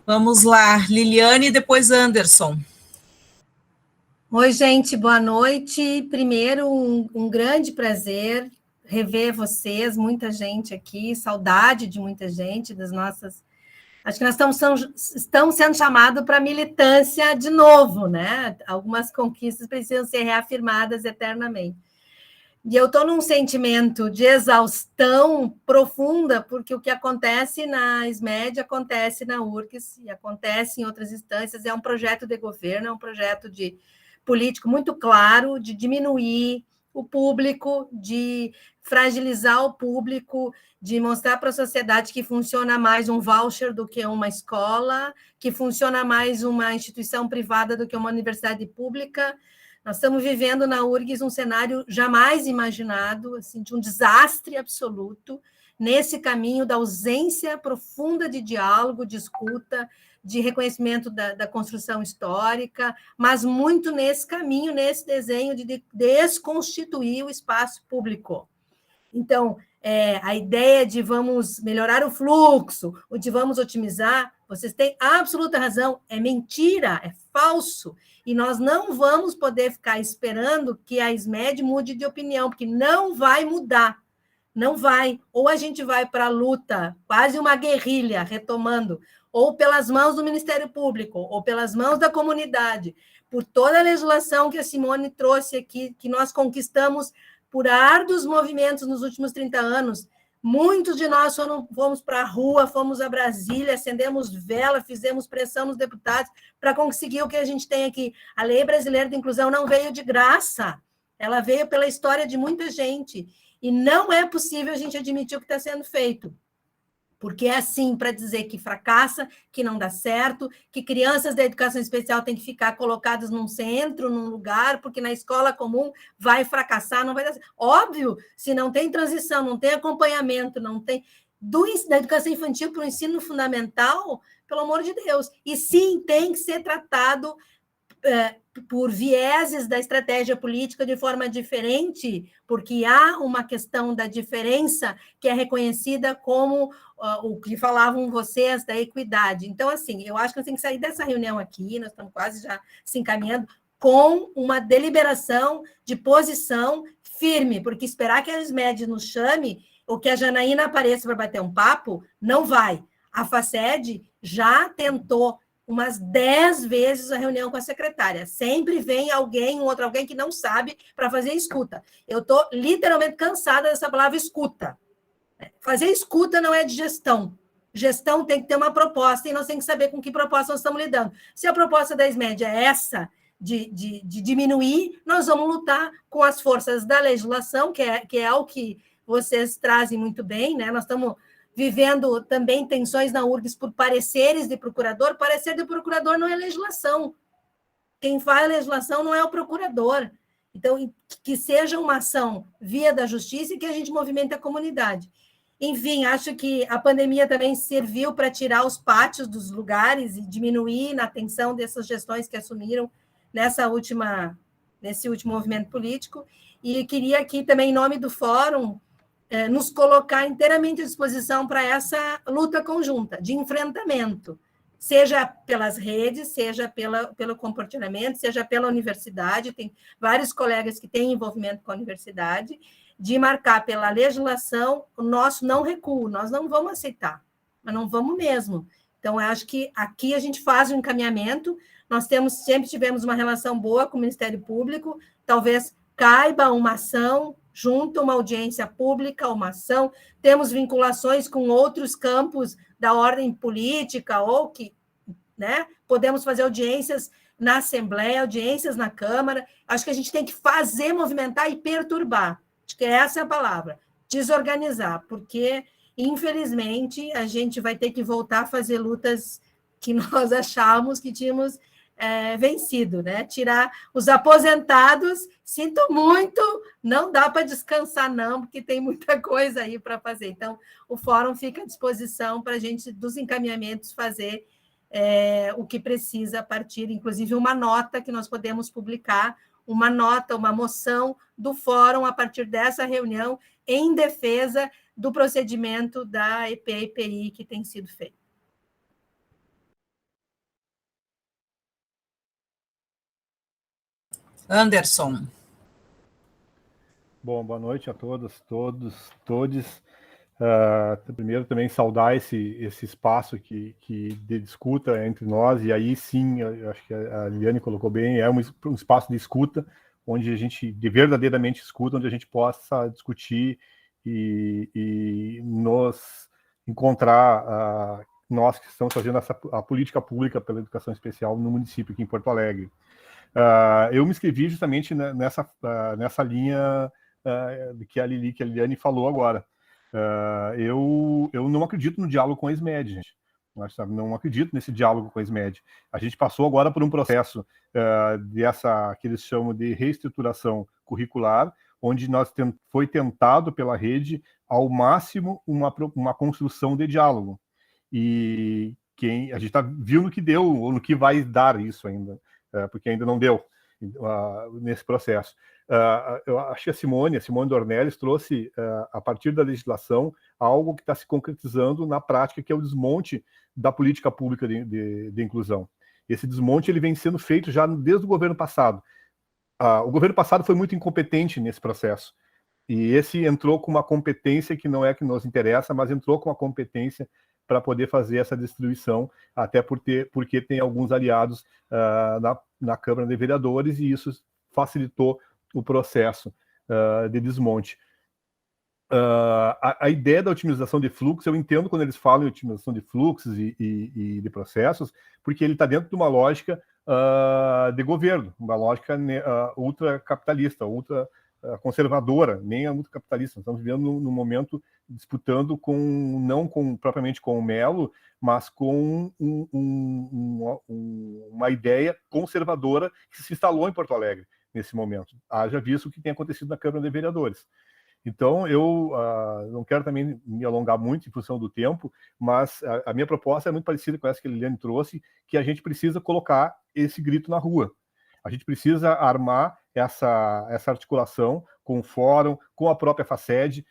Vamos lá, Liliane e depois Anderson. Oi, gente, boa noite. Primeiro, um grande prazer rever vocês, muita gente aqui, saudade de muita gente, das nossas... Acho que nós estamos sendo chamados para militância de novo, né? Algumas conquistas precisam ser reafirmadas eternamente. E eu estou num sentimento de exaustão profunda, porque o que acontece na SMED acontece na URGS e acontece em outras instâncias. É um projeto de governo, é um projeto de político muito claro, de diminuir o público, de fragilizar o público, de mostrar para a sociedade que funciona mais um voucher do que uma escola, que funciona mais uma instituição privada do que uma universidade pública. Nós estamos vivendo na URGS um cenário jamais imaginado, assim, de um desastre absoluto, nesse caminho da ausência profunda de diálogo, de escuta, de reconhecimento da construção histórica, mas muito nesse caminho, nesse desenho de desconstituir o espaço público. Então, a ideia de vamos melhorar o fluxo, ou de vamos otimizar, vocês têm absoluta razão, é mentira, é falso, e nós não vamos poder ficar esperando que a SMED mude de opinião, porque não vai mudar, não vai. Ou a gente vai para a luta, quase uma guerrilha, retomando, ou pelas mãos do Ministério Público, ou pelas mãos da comunidade, por toda a legislação que a Simone trouxe aqui, que nós conquistamos por árduos movimentos nos últimos 30 anos. Muitos de nós fomos para a rua, fomos a Brasília, acendemos vela, fizemos pressão nos deputados para conseguir o que a gente tem aqui. A Lei Brasileira de Inclusão não veio de graça, ela veio pela história de muita gente, e não é possível a gente admitir o que está sendo feito. Porque é assim, para dizer que fracassa, que não dá certo, que crianças da educação especial têm que ficar colocadas num centro, num lugar, porque na escola comum vai fracassar, não vai dar certo. Óbvio, se não tem transição, não tem acompanhamento, não tem... Da educação infantil para o ensino fundamental, pelo amor de Deus. E sim, tem que ser tratado por vieses da estratégia política de forma diferente, porque há uma questão da diferença que é reconhecida como o que falavam vocês da equidade. Então, assim, eu acho que nós temos que sair dessa reunião aqui, nós estamos quase já se encaminhando, com uma deliberação de posição firme, porque esperar que a SMED nos chame, ou que a Janaína apareça para bater um papo, não vai. A Faced já tentou umas 10 vezes a reunião com a secretária. Sempre vem alguém, outro alguém que não sabe para fazer escuta. Eu estou literalmente cansada dessa palavra escuta. Fazer escuta não é de gestão. Gestão tem que ter uma proposta e nós temos que saber com que proposta nós estamos lidando. Se a proposta da SMED é essa, de diminuir, nós vamos lutar com as forças da legislação, que é o que vocês trazem muito bem, né? Nós estamos vivendo também tensões na URGS por pareceres de procurador. Parecer de procurador não é legislação. Quem faz a legislação não é o procurador. Então, que seja uma ação via da justiça e que a gente movimente a comunidade. Enfim, acho que a pandemia também serviu para tirar os pátios dos lugares e diminuir na atenção dessas gestões que assumiram nesse último movimento político. E queria aqui também, em nome do Fórum, nos colocar inteiramente à disposição para essa luta conjunta, de enfrentamento, seja pelas redes, seja pelo compartilhamento, seja pela universidade, tem vários colegas que têm envolvimento com a universidade, de marcar pela legislação o nosso não recuo, nós não vamos aceitar, mas não vamos mesmo. Então, eu acho que aqui a gente faz um encaminhamento, nós sempre tivemos uma relação boa com o Ministério Público, talvez caiba uma ação junto a uma audiência pública, uma ação, temos vinculações com outros campos da ordem política, ou que, né, podemos fazer audiências na Assembleia, audiências na Câmara, acho que a gente tem que fazer, movimentar e perturbar, acho que essa é a palavra, desorganizar, porque, infelizmente, a gente vai ter que voltar a fazer lutas que nós achávamos que tínhamos vencido, né? Tirar os aposentados, sinto muito, não dá para descansar não, porque tem muita coisa aí para fazer. Então, o Fórum fica à disposição para a gente, dos encaminhamentos, fazer o que precisa a partir, inclusive uma nota que nós podemos publicar, uma nota, uma moção do Fórum a partir dessa reunião em defesa do procedimento da EP-IPI que tem sido feito. Anderson. Bom, boa noite a todas, todes. Primeiro, também saudar esse espaço que de discuta entre nós, e aí sim, eu acho que a Liliane colocou bem, é um espaço de escuta, onde a gente verdadeiramente escuta, onde a gente possa discutir e nos encontrar, nós que estamos fazendo a política pública pela educação especial no município aqui em Porto Alegre. Eu me inscrevi justamente nessa linha que a Liliane falou agora. Eu não acredito no diálogo com a SMED, gente. Não acredito nesse diálogo com a SMED. A gente passou agora por um processo que eles chamam de reestruturação curricular, onde foi tentado pela rede ao máximo uma construção de diálogo. E a gente viu no que deu, ou no que vai dar isso ainda. Porque ainda não deu nesse processo. Eu acho que a Simone Dornelles trouxe, a partir da legislação, algo que está se concretizando na prática, que é o desmonte da política pública de inclusão. Esse desmonte ele vem sendo feito já desde o governo passado. O governo passado foi muito incompetente nesse processo. E esse entrou com uma competência que não é que nos interessa, mas entrou com a competência para poder fazer essa distribuição, até porque tem alguns aliados na Câmara de Vereadores, e isso facilitou o processo de desmonte. A ideia da otimização de fluxos, eu entendo quando eles falam em otimização de fluxos e de processos, porque ele está dentro de uma lógica de governo, uma lógica ultracapitalista, ultra conservadora, nem a ultracapitalista. Nós estamos vivendo num momento disputando não propriamente com o Melo, mas com uma ideia conservadora que se instalou em Porto Alegre nesse momento. Haja visto o que tem acontecido na Câmara de Vereadores. Então, eu não quero também me alongar muito em função do tempo, mas a minha proposta é muito parecida com essa que a Liliane trouxe, que a gente precisa colocar esse grito na rua. A gente precisa armar essa articulação com o Fórum, com a própria Faced,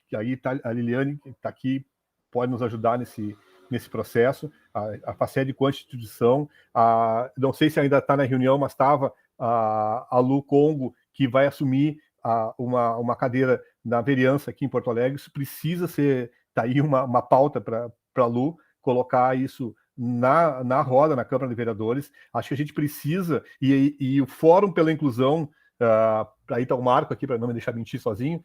que aí a Liliane, que está aqui, pode nos ajudar nesse processo, a Faced com a instituição, não sei se ainda está na reunião, mas estava a Lu Congo, que vai assumir uma cadeira na vereança aqui em Porto Alegre. Isso precisa ser, tá aí uma pauta para a Lu, colocar isso na roda, na Câmara de Vereadores. Acho que a gente precisa, e o Fórum pela Inclusão, aí está o Marco aqui, para não me deixar mentir sozinho,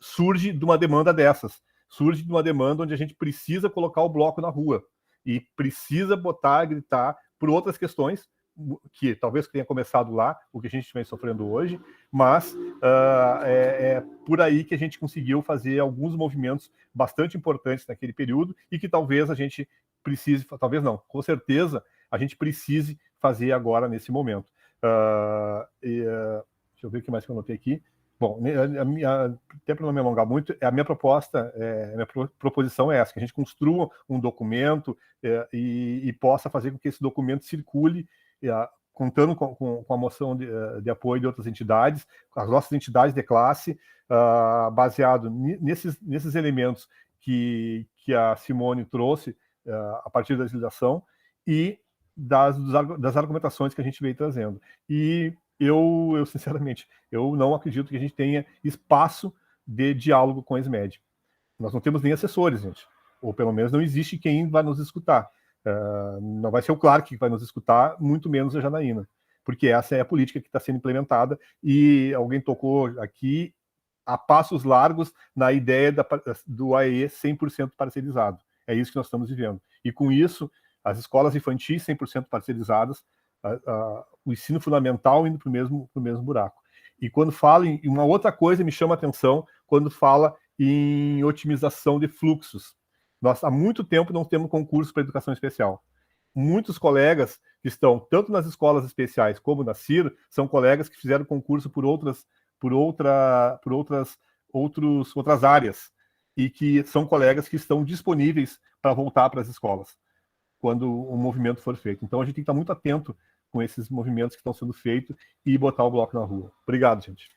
surge de uma demanda dessas, surge de uma demanda onde a gente precisa colocar o bloco na rua, e precisa gritar por outras questões, que talvez tenha começado lá, o que a gente vem sofrendo hoje, mas é por aí que a gente conseguiu fazer alguns movimentos bastante importantes naquele período, e que talvez a gente precise, talvez não, com certeza a gente precise fazer agora nesse momento. Deixa eu ver o que mais que eu anotei aqui. Bom, até para não me alongar muito, a minha proposta, a minha proposição é essa, que a gente construa um documento e possa fazer com que esse documento circule, contando com a moção de apoio de outras entidades, as nossas entidades de classe, baseado nesses elementos que a Simone trouxe a partir da legislação e das argumentações que a gente veio trazendo. E eu sinceramente, eu não acredito que a gente tenha espaço de diálogo com a SMED. Nós não temos nem assessores, gente. Ou pelo menos não existe quem vai nos escutar. Não vai ser o Clark que vai nos escutar, muito menos a Janaína. Porque essa é a política que está sendo implementada, e alguém tocou aqui a passos largos na ideia do AE 100% parcelizado. É isso que nós estamos vivendo. E com isso, as escolas infantis 100% parcelizadas, o ensino fundamental indo para o mesmo buraco. E quando fala em uma outra coisa, me chama a atenção quando fala em otimização de fluxos. Nós há muito tempo não temos concurso para educação especial. Muitos colegas que estão tanto nas escolas especiais como na CIR são colegas que fizeram concurso por outras áreas, e que são colegas que estão disponíveis para voltar para as escolas quando o movimento for feito. Então a gente tem que estar muito atento com esses movimentos que estão sendo feitos e botar o bloco na rua. Obrigado, gente.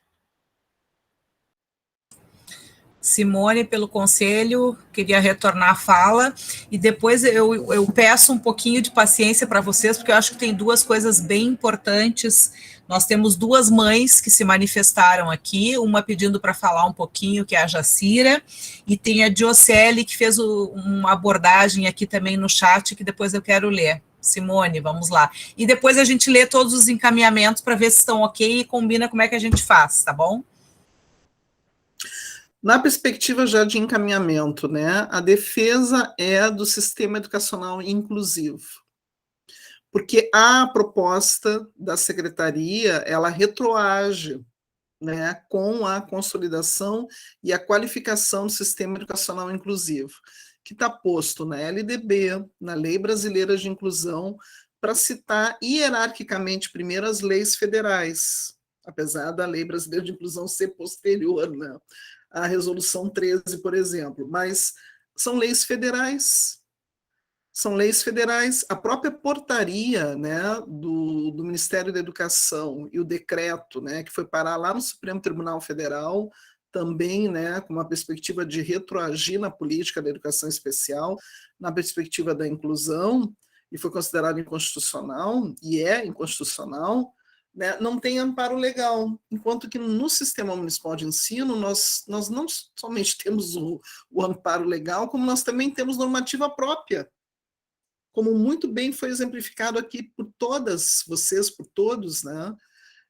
Simone, pelo conselho, queria retornar a fala, e depois eu peço um pouquinho de paciência para vocês, porque eu acho que tem duas coisas bem importantes. Nós temos duas mães que se manifestaram aqui, uma pedindo para falar um pouquinho, que é a Jacira, e tem a Diocele, que fez uma abordagem aqui também no chat, que depois eu quero ler. Simone, vamos lá. E depois a gente lê todos os encaminhamentos para ver se estão ok e combina como é que a gente faz, tá bom? Na perspectiva já de encaminhamento, né, a defesa é do sistema educacional inclusivo, porque a proposta da secretaria, ela retroage, né, com a consolidação e a qualificação do sistema educacional inclusivo, que está posto na LDB, na Lei Brasileira de Inclusão, para citar hierarquicamente primeiro as leis federais, apesar da Lei Brasileira de Inclusão ser posterior, né, à Resolução 13, por exemplo, mas são leis federais. São leis federais. A própria portaria, né, do Ministério da Educação e o decreto, né, que foi parar lá no Supremo Tribunal Federal, também, né, com uma perspectiva de retroagir na política da educação especial, na perspectiva da inclusão, e foi considerado inconstitucional, e é inconstitucional, né, não tem amparo legal, enquanto que no Sistema Municipal de Ensino nós não somente temos o amparo legal, como nós também temos normativa própria, como muito bem foi exemplificado aqui por todas vocês, por todos, né?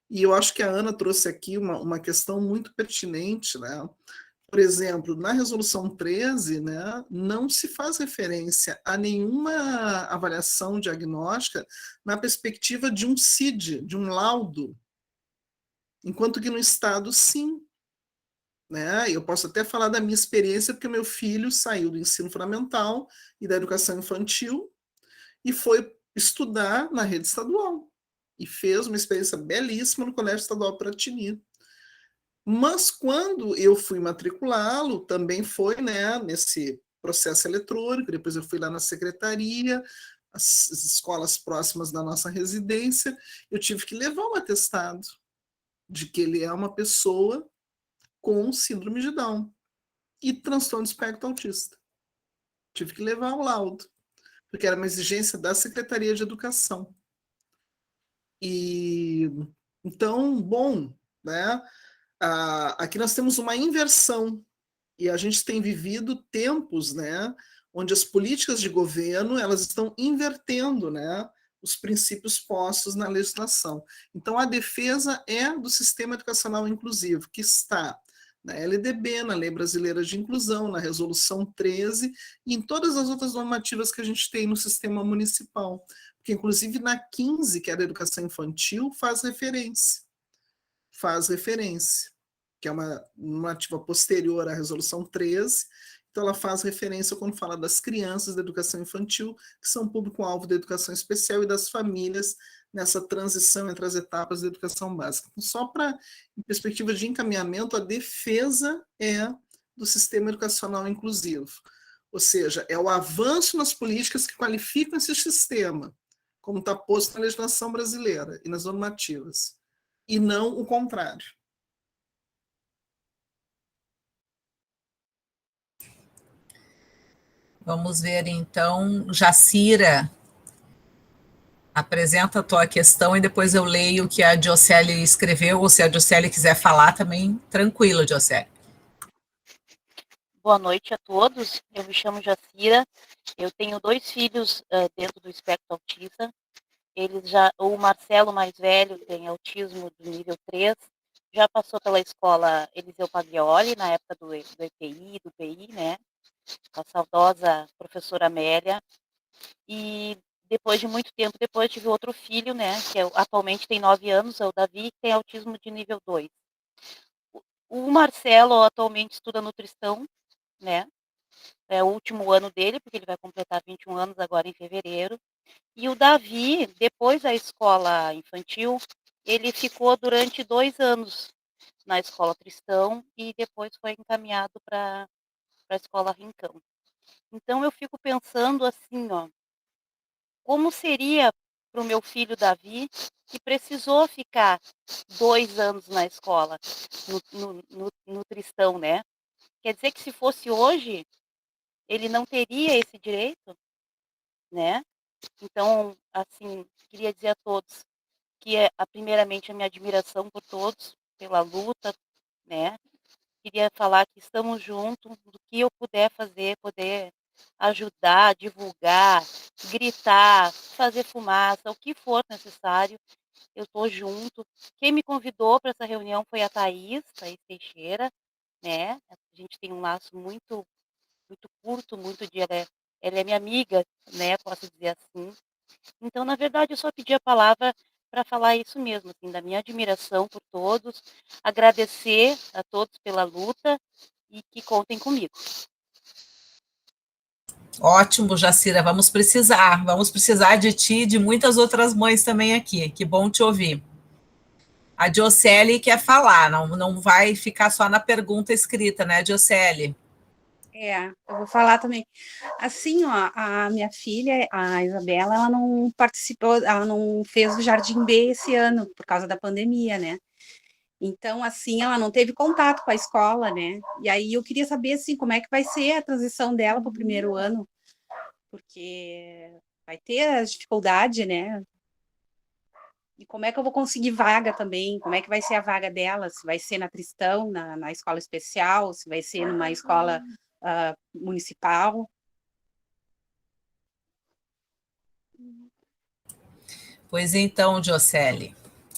E eu acho que a Ana trouxe aqui uma questão muito pertinente, né? Por exemplo, na Resolução 13, né, não se faz referência a nenhuma avaliação diagnóstica na perspectiva de um CID, de um laudo, enquanto que no Estado, sim. Né? Eu posso até falar da minha experiência, porque meu filho saiu do ensino fundamental e da educação infantil e foi estudar na rede estadual, e fez uma experiência belíssima no Colégio Estadual Piratini. Mas quando eu fui matriculá-lo, também foi, né, nesse processo eletrônico, depois eu fui lá na secretaria, as escolas próximas da nossa residência, eu tive que levar um atestado de que ele é uma pessoa com síndrome de Down e transtorno de espectro autista. Tive que levar o laudo, porque era uma exigência da Secretaria de Educação. E então, bom, né? Aqui nós temos uma inversão, e a gente tem vivido tempos, né, onde as políticas de governo elas estão invertendo, né, os princípios postos na legislação. Então, a defesa é do sistema educacional inclusivo, que está na LDB, na Lei Brasileira de Inclusão, na Resolução 13, e em todas as outras normativas que a gente tem no sistema municipal. Porque, inclusive, na 15, que é da educação infantil, faz referência, que é uma normativa posterior à Resolução 13, então ela faz referência quando fala das crianças da educação infantil, que são público-alvo da educação especial, e das famílias nessa transição entre as etapas da educação básica. Então, só para, em perspectiva de encaminhamento, a defesa é do sistema educacional inclusivo, ou seja, é o avanço nas políticas que qualificam esse sistema, como está posto na legislação brasileira e nas normativas, e não o contrário. Vamos ver, então, Jacira, apresenta a tua questão e depois eu leio o que a Diocele escreveu, ou se a Diocele quiser falar também, tranquilo, Diocele. Boa noite a todos, eu me chamo Jacira, eu tenho 2 filhos dentro do espectro autista, o Marcelo, mais velho, tem autismo do nível 3, já passou pela escola Eliseu Paglioli, na época do EPI, do PI, né, com a saudosa professora Amélia, e depois de muito tempo depois tive outro filho, né, que atualmente tem 9 anos, é o Davi, que tem autismo de nível 2. O Marcelo atualmente estuda nutrição, né, é o último ano dele, porque ele vai completar 21 anos agora em fevereiro, e o Davi, depois da escola infantil, ele ficou durante 2 anos na escola Tristão, e depois foi encaminhado para a escola Rincão. Então eu fico pensando assim, ó, como seria para o meu filho Davi, que precisou ficar 2 anos na escola, no Tristão, né? Quer dizer que se fosse hoje, ele não teria esse direito, né? Então, assim, queria dizer a todos que primeiramente a minha admiração por todos, pela luta, né? Queria falar que estamos juntos, do que eu puder fazer, poder ajudar, divulgar, gritar, fazer fumaça, o que for necessário, eu estou junto. Quem me convidou para essa reunião foi a Thaís Teixeira, né? A gente tem um laço muito, muito curto, ela é minha amiga, né? Posso dizer assim. Então, na verdade, eu só pedi a palavra para falar isso mesmo, assim, da minha admiração por todos, agradecer a todos pela luta e que contem comigo. Ótimo, Jacira, vamos precisar de ti e de muitas outras mães também aqui, que bom te ouvir. A Diocele quer falar, não vai ficar só na pergunta escrita, né, Diocele? Eu vou falar também. Assim, ó, a minha filha, a Isabela, ela não participou, ela não fez o Jardim B esse ano, por causa da pandemia, né? Então, assim, ela não teve contato com a escola, né? E aí eu queria saber, assim, como é que vai ser a transição dela para o primeiro ano, porque vai ter as dificuldades, né? E como é que eu vou conseguir vaga também? Como é que vai ser a vaga dela? Se vai ser na Tristão, na escola especial, se vai ser numa escola municipal? Pois então, Diocele,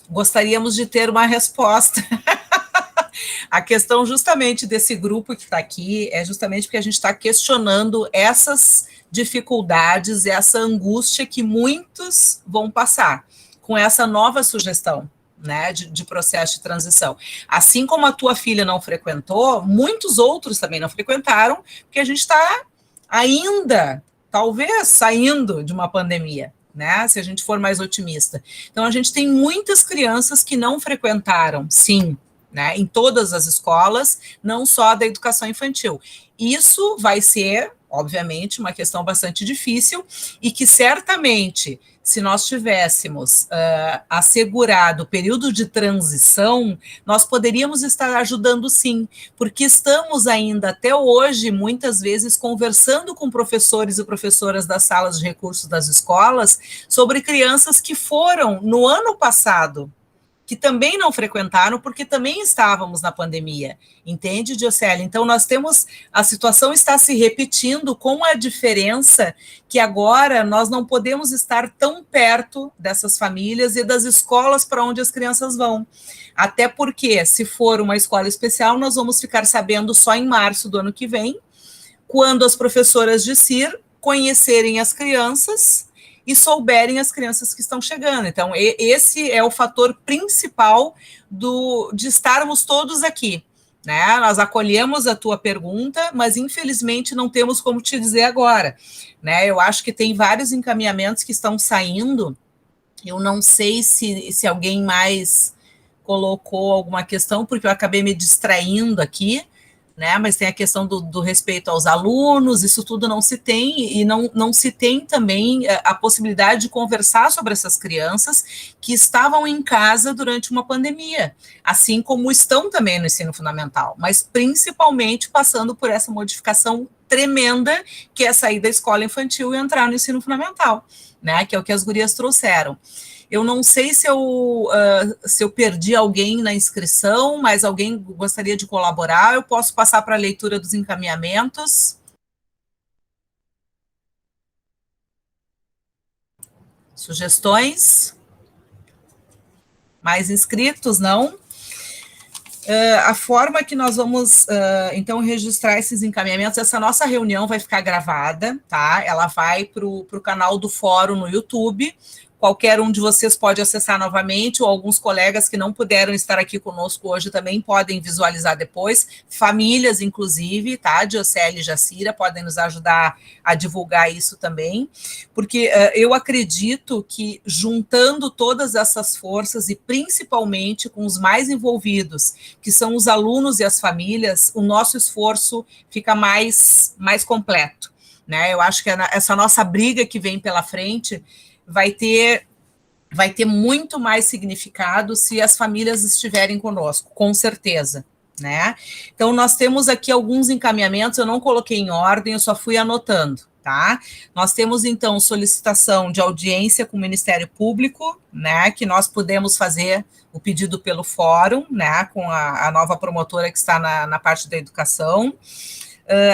gostaríamos de ter uma resposta. A questão justamente desse grupo que está aqui é justamente porque a gente está questionando essas dificuldades, essa angústia que muitos vão passar com essa nova sugestão, né, de processo de transição. Assim como a tua filha não frequentou, muitos outros também não frequentaram, porque a gente está ainda, talvez, saindo de uma pandemia, né, se a gente for mais otimista. Então, a gente tem muitas crianças que não frequentaram, sim, né, em todas as escolas, não só da educação infantil. Isso vai ser, obviamente, uma questão bastante difícil e que certamente, se nós tivéssemos assegurado o período de transição, nós poderíamos estar ajudando sim, porque estamos ainda até hoje, muitas vezes, conversando com professores e professoras das salas de recursos das escolas sobre crianças que foram, no ano passado, que também não frequentaram, porque também estávamos na pandemia, entende, Diocélia? Então, nós temos, a situação está se repetindo, com a diferença que agora nós não podemos estar tão perto dessas famílias e das escolas para onde as crianças vão. Até porque, se for uma escola especial, nós vamos ficar sabendo só em março do ano que vem, quando as professoras de CIR conhecerem as crianças e souberem as crianças que estão chegando. Então, esse é o fator principal de estarmos todos aqui, né? Nós acolhemos a tua pergunta, mas infelizmente não temos como te dizer agora, né? Eu acho que tem vários encaminhamentos que estão saindo. Eu não sei se alguém mais colocou alguma questão, porque eu acabei me distraindo aqui, né? Mas tem a questão do respeito aos alunos, isso tudo não se tem, e não se tem também a possibilidade de conversar sobre essas crianças que estavam em casa durante uma pandemia, assim como estão também no ensino fundamental, mas principalmente passando por essa modificação tremenda que é sair da escola infantil e entrar no ensino fundamental, né? Que é o que as gurias trouxeram. Eu não sei se eu perdi alguém na inscrição, mas alguém gostaria de colaborar. Eu posso passar para a leitura dos encaminhamentos. Sugestões? Mais inscritos, não? A forma que nós vamos, então, registrar esses encaminhamentos, essa nossa reunião vai ficar gravada, tá? Ela vai para o canal do Fórum no YouTube. Qualquer um de vocês pode acessar novamente, ou alguns colegas que não puderam estar aqui conosco hoje também podem visualizar depois, famílias, inclusive, tá? Diocélia e Jacira podem nos ajudar a divulgar isso também, porque eu acredito que juntando todas essas forças, e principalmente com os mais envolvidos, que são os alunos e as famílias, o nosso esforço fica mais completo, né? Eu acho que essa nossa briga que vem pela frente vai ter muito mais significado se as famílias estiverem conosco, com certeza, né? Então, nós temos aqui alguns encaminhamentos, eu não coloquei em ordem, eu só fui anotando, tá? Nós temos, então, solicitação de audiência com o Ministério Público, né, que nós podemos fazer o pedido pelo fórum, né, com a nova promotora que está na parte da educação.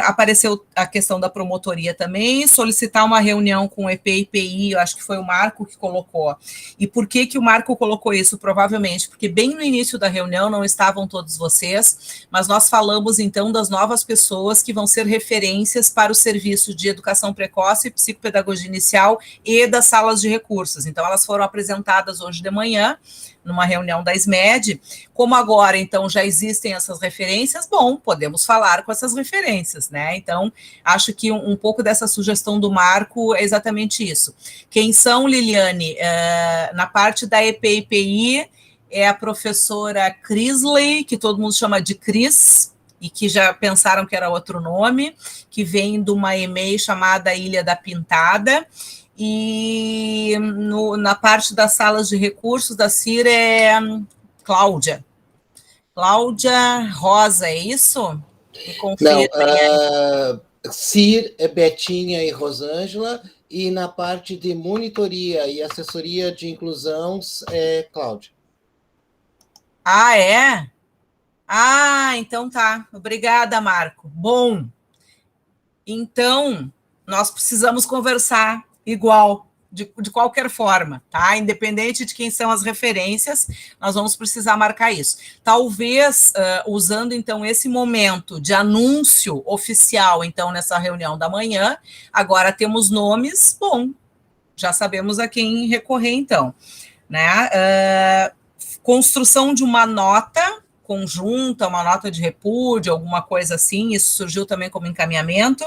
Apareceu a questão da promotoria também, solicitar uma reunião com o EP e IPI, eu acho que foi o Marco que colocou. E por que o Marco colocou isso? Provavelmente porque bem no início da reunião não estavam todos vocês, mas nós falamos então das novas pessoas que vão ser referências para o serviço de educação precoce, psicopedagogia inicial e das salas de recursos. Então elas foram apresentadas hoje de manhã, numa reunião da SMED. Como agora, então, já existem essas referências, bom, podemos falar com essas referências, né? Então, acho que um pouco dessa sugestão do Marco é exatamente isso. Quem são, Liliane? Na parte da EPIPI, é a professora Crisley, que todo mundo chama de Cris, e que já pensaram que era outro nome, que vem de uma EMEI chamada Ilha da Pintada. E na parte das salas de recursos da CIR é Cláudia Rosa, é isso? Não, CIR é Betinha e Rosângela, e na parte de monitoria e assessoria de inclusão é Cláudia. Ah, é? Ah, então tá. Obrigada, Marco. Bom, então nós precisamos conversar igual, de qualquer forma, tá? Independente de quem são as referências, nós vamos precisar marcar isso. Talvez, usando, então, esse momento de anúncio oficial, então, nessa reunião da manhã, agora temos nomes, bom, já sabemos a quem recorrer, então, né? Construção de uma nota conjunta, uma nota de repúdio, alguma coisa assim, isso surgiu também como encaminhamento.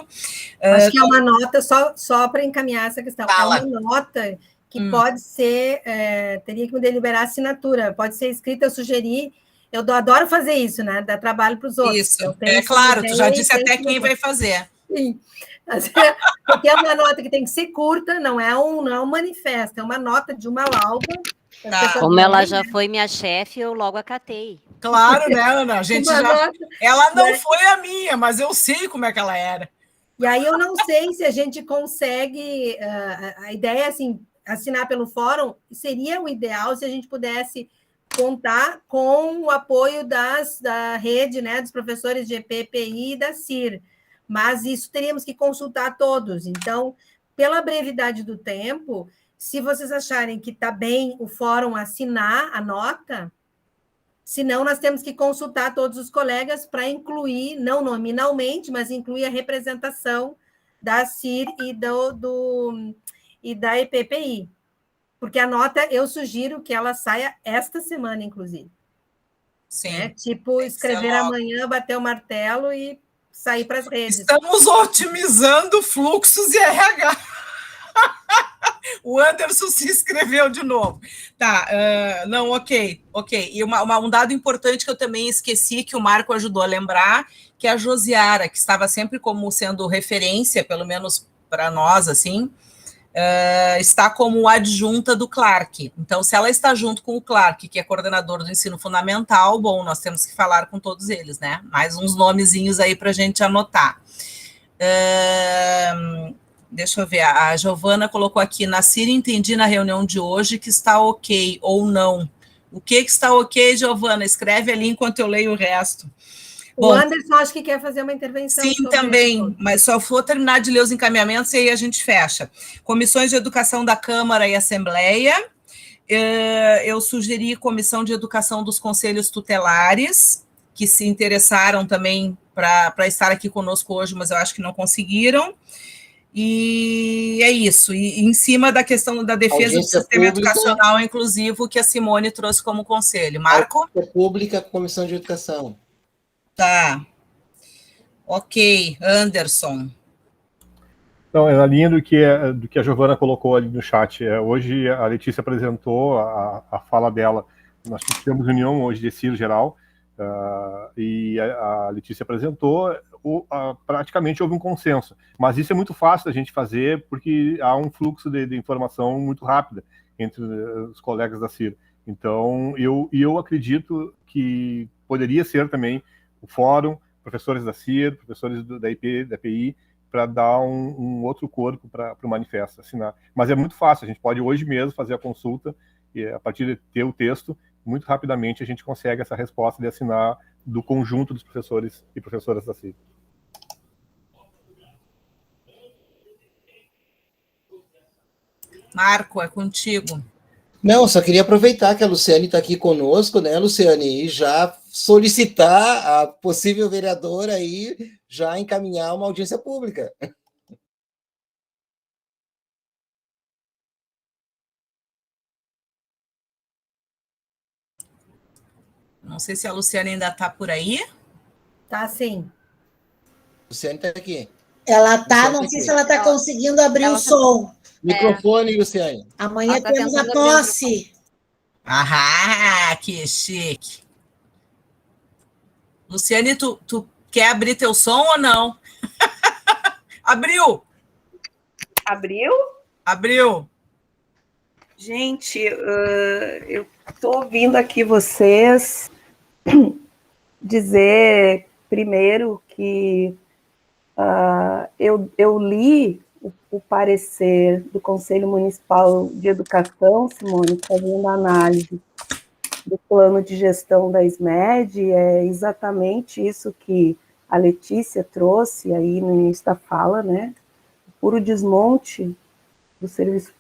Acho que é uma nota, só para encaminhar essa questão, Fala. é uma nota que pode ser, teria que deliberar a assinatura, pode ser escrita, eu sugeri, eu adoro fazer isso, né, dar trabalho para os outros. Isso, é claro, tu já disse até quem vai fazer. Sim, porque é uma nota que tem que ser curta, não é um manifesto, é uma nota de uma lauda. Tá. Como ela já foi minha chefe, eu logo acatei. Claro, né, Ana? A gente ela não foi a minha, mas eu sei como é que ela era. E aí eu não sei se a gente consegue, a ideia é assim, assinar pelo fórum, seria o ideal se a gente pudesse contar com o apoio da rede, né, dos professores de EPPI e da CIR, mas isso teríamos que consultar todos. Então, pela brevidade do tempo, se vocês acharem que está bem o fórum assinar a nota, senão nós temos que consultar todos os colegas para incluir, não nominalmente, mas incluir a representação da CIR e da EPPI. Porque a nota, eu sugiro que ela saia esta semana, inclusive. Sim. Né? Tipo, escrever amanhã, bater o martelo e sair para as redes. Estamos otimizando fluxos e RH. O Anderson se inscreveu de novo. Tá, não, ok. E um dado importante que eu também esqueci, que o Marco ajudou a lembrar, que a Josiara, que estava sempre como sendo referência, pelo menos para nós, assim, está como adjunta do Clark. Então, se ela está junto com o Clark, que é coordenador do ensino fundamental, bom, nós temos que falar com todos eles, né? Mais uns nomezinhos aí para a gente anotar. Deixa eu ver, a Giovana colocou aqui, na CIR entendi na reunião de hoje que está ok ou não. O que está ok, Giovana? Escreve ali enquanto eu leio o resto. O Anderson acho que quer fazer uma intervenção. Sim, também, mas só vou terminar de ler os encaminhamentos e aí a gente fecha. Comissões de Educação da Câmara e Assembleia. Eu sugeri Comissão de Educação dos Conselhos Tutelares, que se interessaram também para estar aqui conosco hoje, mas eu acho que não conseguiram. E é isso. E em cima da questão da defesa do sistema educacional inclusivo que a Simone trouxe como conselho. Marco? Audiência pública, Comissão de Educação. Tá. Ok. Anderson. Então, na linha do que a Giovana colocou ali no chat, hoje a Letícia apresentou a fala dela. Nós tivemos reunião hoje de CIR geral, e a Letícia apresentou, praticamente houve um consenso. Mas isso é muito fácil da gente fazer, porque há um fluxo de informação muito rápida entre os colegas da CIR. Então, eu acredito que poderia ser também o fórum, professores da CIR, professores da IPI, para dar um outro corpo para o manifesto, assinar. Mas é muito fácil, a gente pode hoje mesmo fazer a consulta, e a partir de ter o texto, muito rapidamente a gente consegue essa resposta de assinar do conjunto dos professores e professoras da CIR. Marco, é contigo. Não, só queria aproveitar que a Luciane está aqui conosco, né, Luciane, e já solicitar a possível vereadora aí já encaminhar uma audiência pública. Não sei se a Luciane ainda está por aí. Tá, sim. Luciane está aqui. Ela está, não sei se ela está conseguindo abrir o som. Microfone, Luciane. Amanhã temos a posse. Ah, que chique. Luciane, tu quer abrir teu som ou não? Abriu! Abriu? Abriu. Gente, eu estou ouvindo aqui vocês dizer, primeiro, que eu li o parecer do Conselho Municipal de Educação, Simone, fazendo análise do plano de gestão da SMED, é exatamente isso que a Letícia trouxe aí no início da fala, né? O puro desmonte do serviço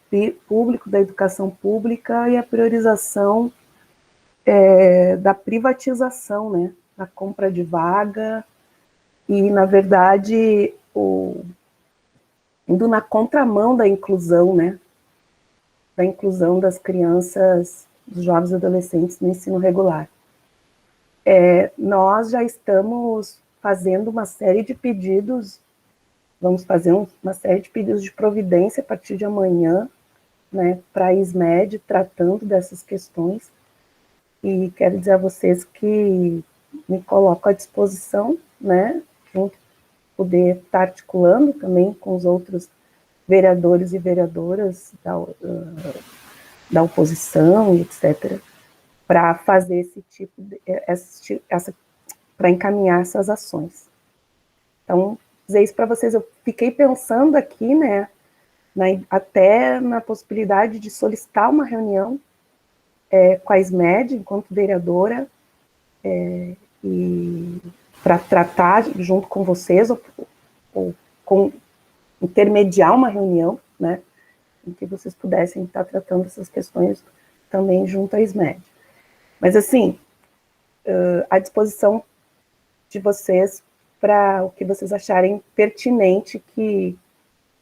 público, da educação pública e a priorização da privatização, né? Da compra de vaga e, na verdade, indo na contramão da inclusão, né? Da inclusão das crianças, dos jovens e adolescentes no ensino regular. Nós já estamos fazendo uma série de pedidos, vamos fazer uma série de pedidos de providência a partir de amanhã, né, para a SMED, tratando dessas questões, e quero dizer a vocês que me coloco à disposição, né, junto, poder estar articulando também com os outros vereadores e vereadoras da oposição, etc., para fazer esse tipo para encaminhar essas ações. Então, dizer isso para vocês, eu fiquei pensando aqui, né, até na possibilidade de solicitar uma reunião com a SMED, enquanto vereadora, e para tratar junto com vocês, ou intermediar uma reunião, né, em que vocês pudessem estar tratando essas questões também junto à SMED. Mas, assim, à disposição de vocês para o que vocês acharem pertinente que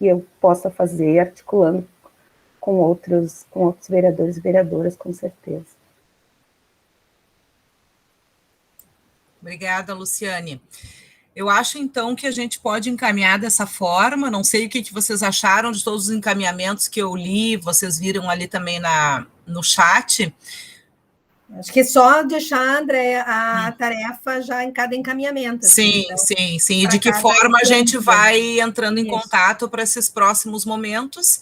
eu possa fazer, articulando com outros vereadores e vereadoras, com certeza. Obrigada, Luciane. Eu acho, então, que a gente pode encaminhar dessa forma. Não sei o que vocês acharam de todos os encaminhamentos que eu li, vocês viram ali também no chat. Acho que é só deixar, André, a tarefa já em cada encaminhamento. Sim, assim, sim. E de que forma a gente vai entrando em contato para esses próximos momentos.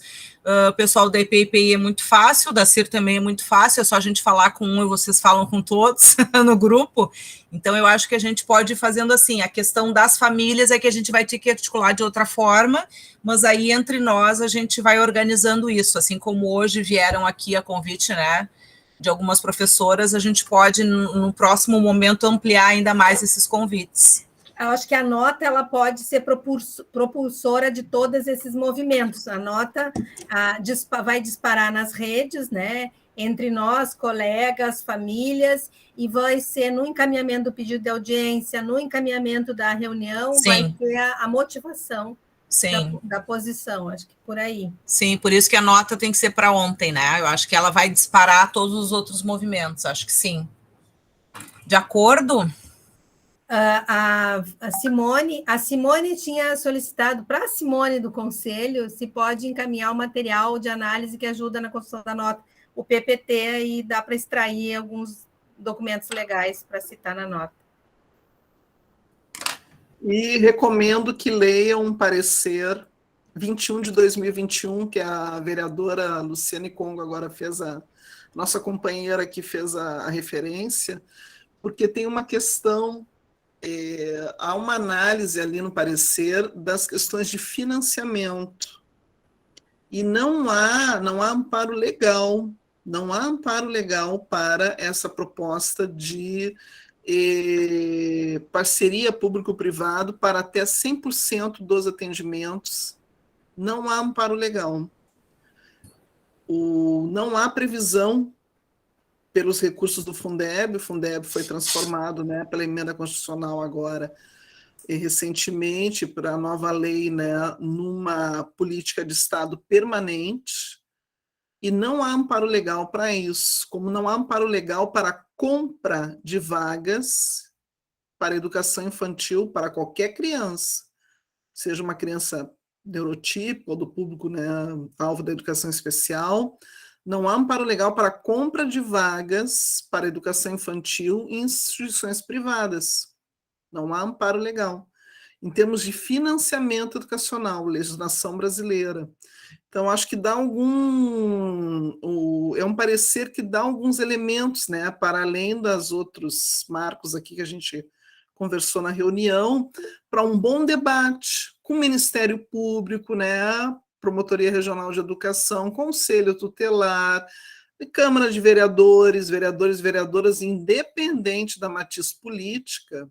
O pessoal da EPIPI é muito fácil, da CIR também é muito fácil, é só a gente falar com um e vocês falam com todos no grupo. Então, eu acho que a gente pode ir fazendo assim. A questão das famílias é que a gente vai ter que articular de outra forma, mas aí, entre nós, a gente vai organizando isso. Assim como hoje vieram aqui a convite, né, de algumas professoras, a gente pode, no próximo momento, ampliar ainda mais esses convites. Eu acho que a nota ela pode ser propulsora de todos esses movimentos. A nota vai disparar nas redes, né, entre nós, colegas, famílias, e vai ser no encaminhamento do pedido de audiência, no encaminhamento da reunião, Sim. vai ter a motivação Sim. Da posição, acho que por aí. Sim, por isso que a nota tem que ser para ontem, né? Eu acho que ela vai disparar todos os outros movimentos, acho que sim. De acordo? A Simone tinha solicitado para a Simone do Conselho se pode encaminhar o material de análise que ajuda na construção da nota, o PPT, e dá para extrair alguns documentos legais para citar na nota. E recomendo que leiam um parecer 21 de 2021, que a vereadora Luciane Congo agora fez, nossa companheira que fez a referência, porque tem uma questão, há uma análise ali no parecer das questões de financiamento, e não há amparo legal, para essa proposta de parceria público-privado para até 100% dos atendimentos. Não há amparo legal. Não há previsão pelos recursos do Fundeb. O Fundeb foi transformado, né, pela emenda constitucional agora, recentemente, para a nova lei, né, numa política de Estado permanente, e não há amparo legal para isso, como não há amparo legal para a compra de vagas para educação infantil para qualquer criança, seja uma criança neurotípica ou do público, né, alvo da educação especial. Não há amparo legal para a compra de vagas para educação infantil em instituições privadas. Não há amparo legal. Em termos de financiamento educacional, legislação brasileira. Então, acho que dá é um parecer que dá alguns elementos, né, para além dos outros marcos aqui que a gente conversou na reunião, para um bom debate com o Ministério Público, né, Promotoria Regional de Educação, Conselho Tutelar, Câmara de Vereadores, vereadores e vereadoras, independente da matiz política,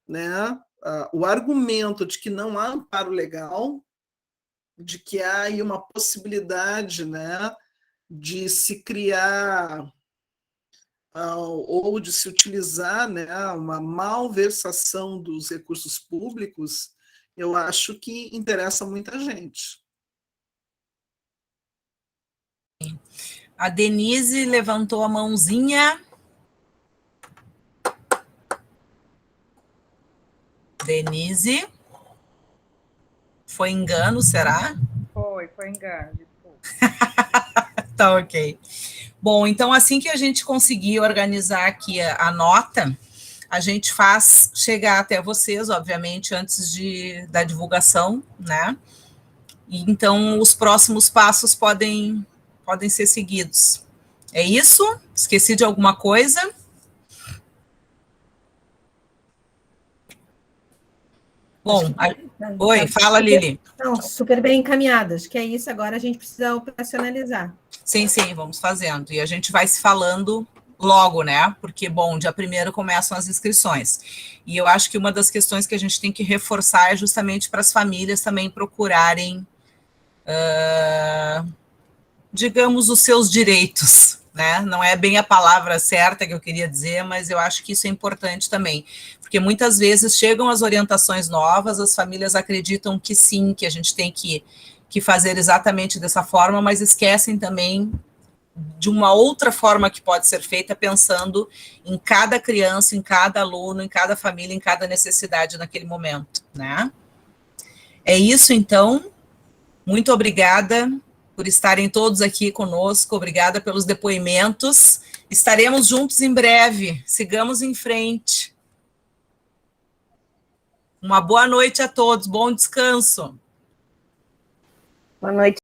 né, o argumento de que não há amparo legal, de que há aí uma possibilidade, né, de se criar ou de se utilizar, né, uma malversação dos recursos públicos, eu acho que interessa muita gente. A Denise levantou a mãozinha. Denise? Foi engano, será? Foi engano. Tá, ok. Bom, então, assim que a gente conseguir organizar aqui a nota, a gente faz chegar até vocês, obviamente, antes da divulgação, né? E, então, os próximos passos podem ser seguidos. É isso? Esqueci de alguma coisa? Bom, oi, fala, Lili. Não, super bem encaminhadas, que é isso, agora a gente precisa operacionalizar. Sim, vamos fazendo. E a gente vai se falando logo, né? Porque, bom, dia 1º começam as inscrições. E eu acho que uma das questões que a gente tem que reforçar é justamente para as famílias também procurarem, digamos, os seus direitos, né? Não é bem a palavra certa que eu queria dizer, mas eu acho que isso é importante também. Porque muitas vezes chegam as orientações novas, as famílias acreditam que sim, que a gente tem que fazer exatamente dessa forma, mas esquecem também de uma outra forma que pode ser feita, pensando em cada criança, em cada aluno, em cada família, em cada necessidade naquele momento, né? É isso, então. Muito obrigada por estarem todos aqui conosco, obrigada pelos depoimentos. Estaremos juntos em breve, sigamos em frente. Uma boa noite a todos, bom descanso. Boa noite.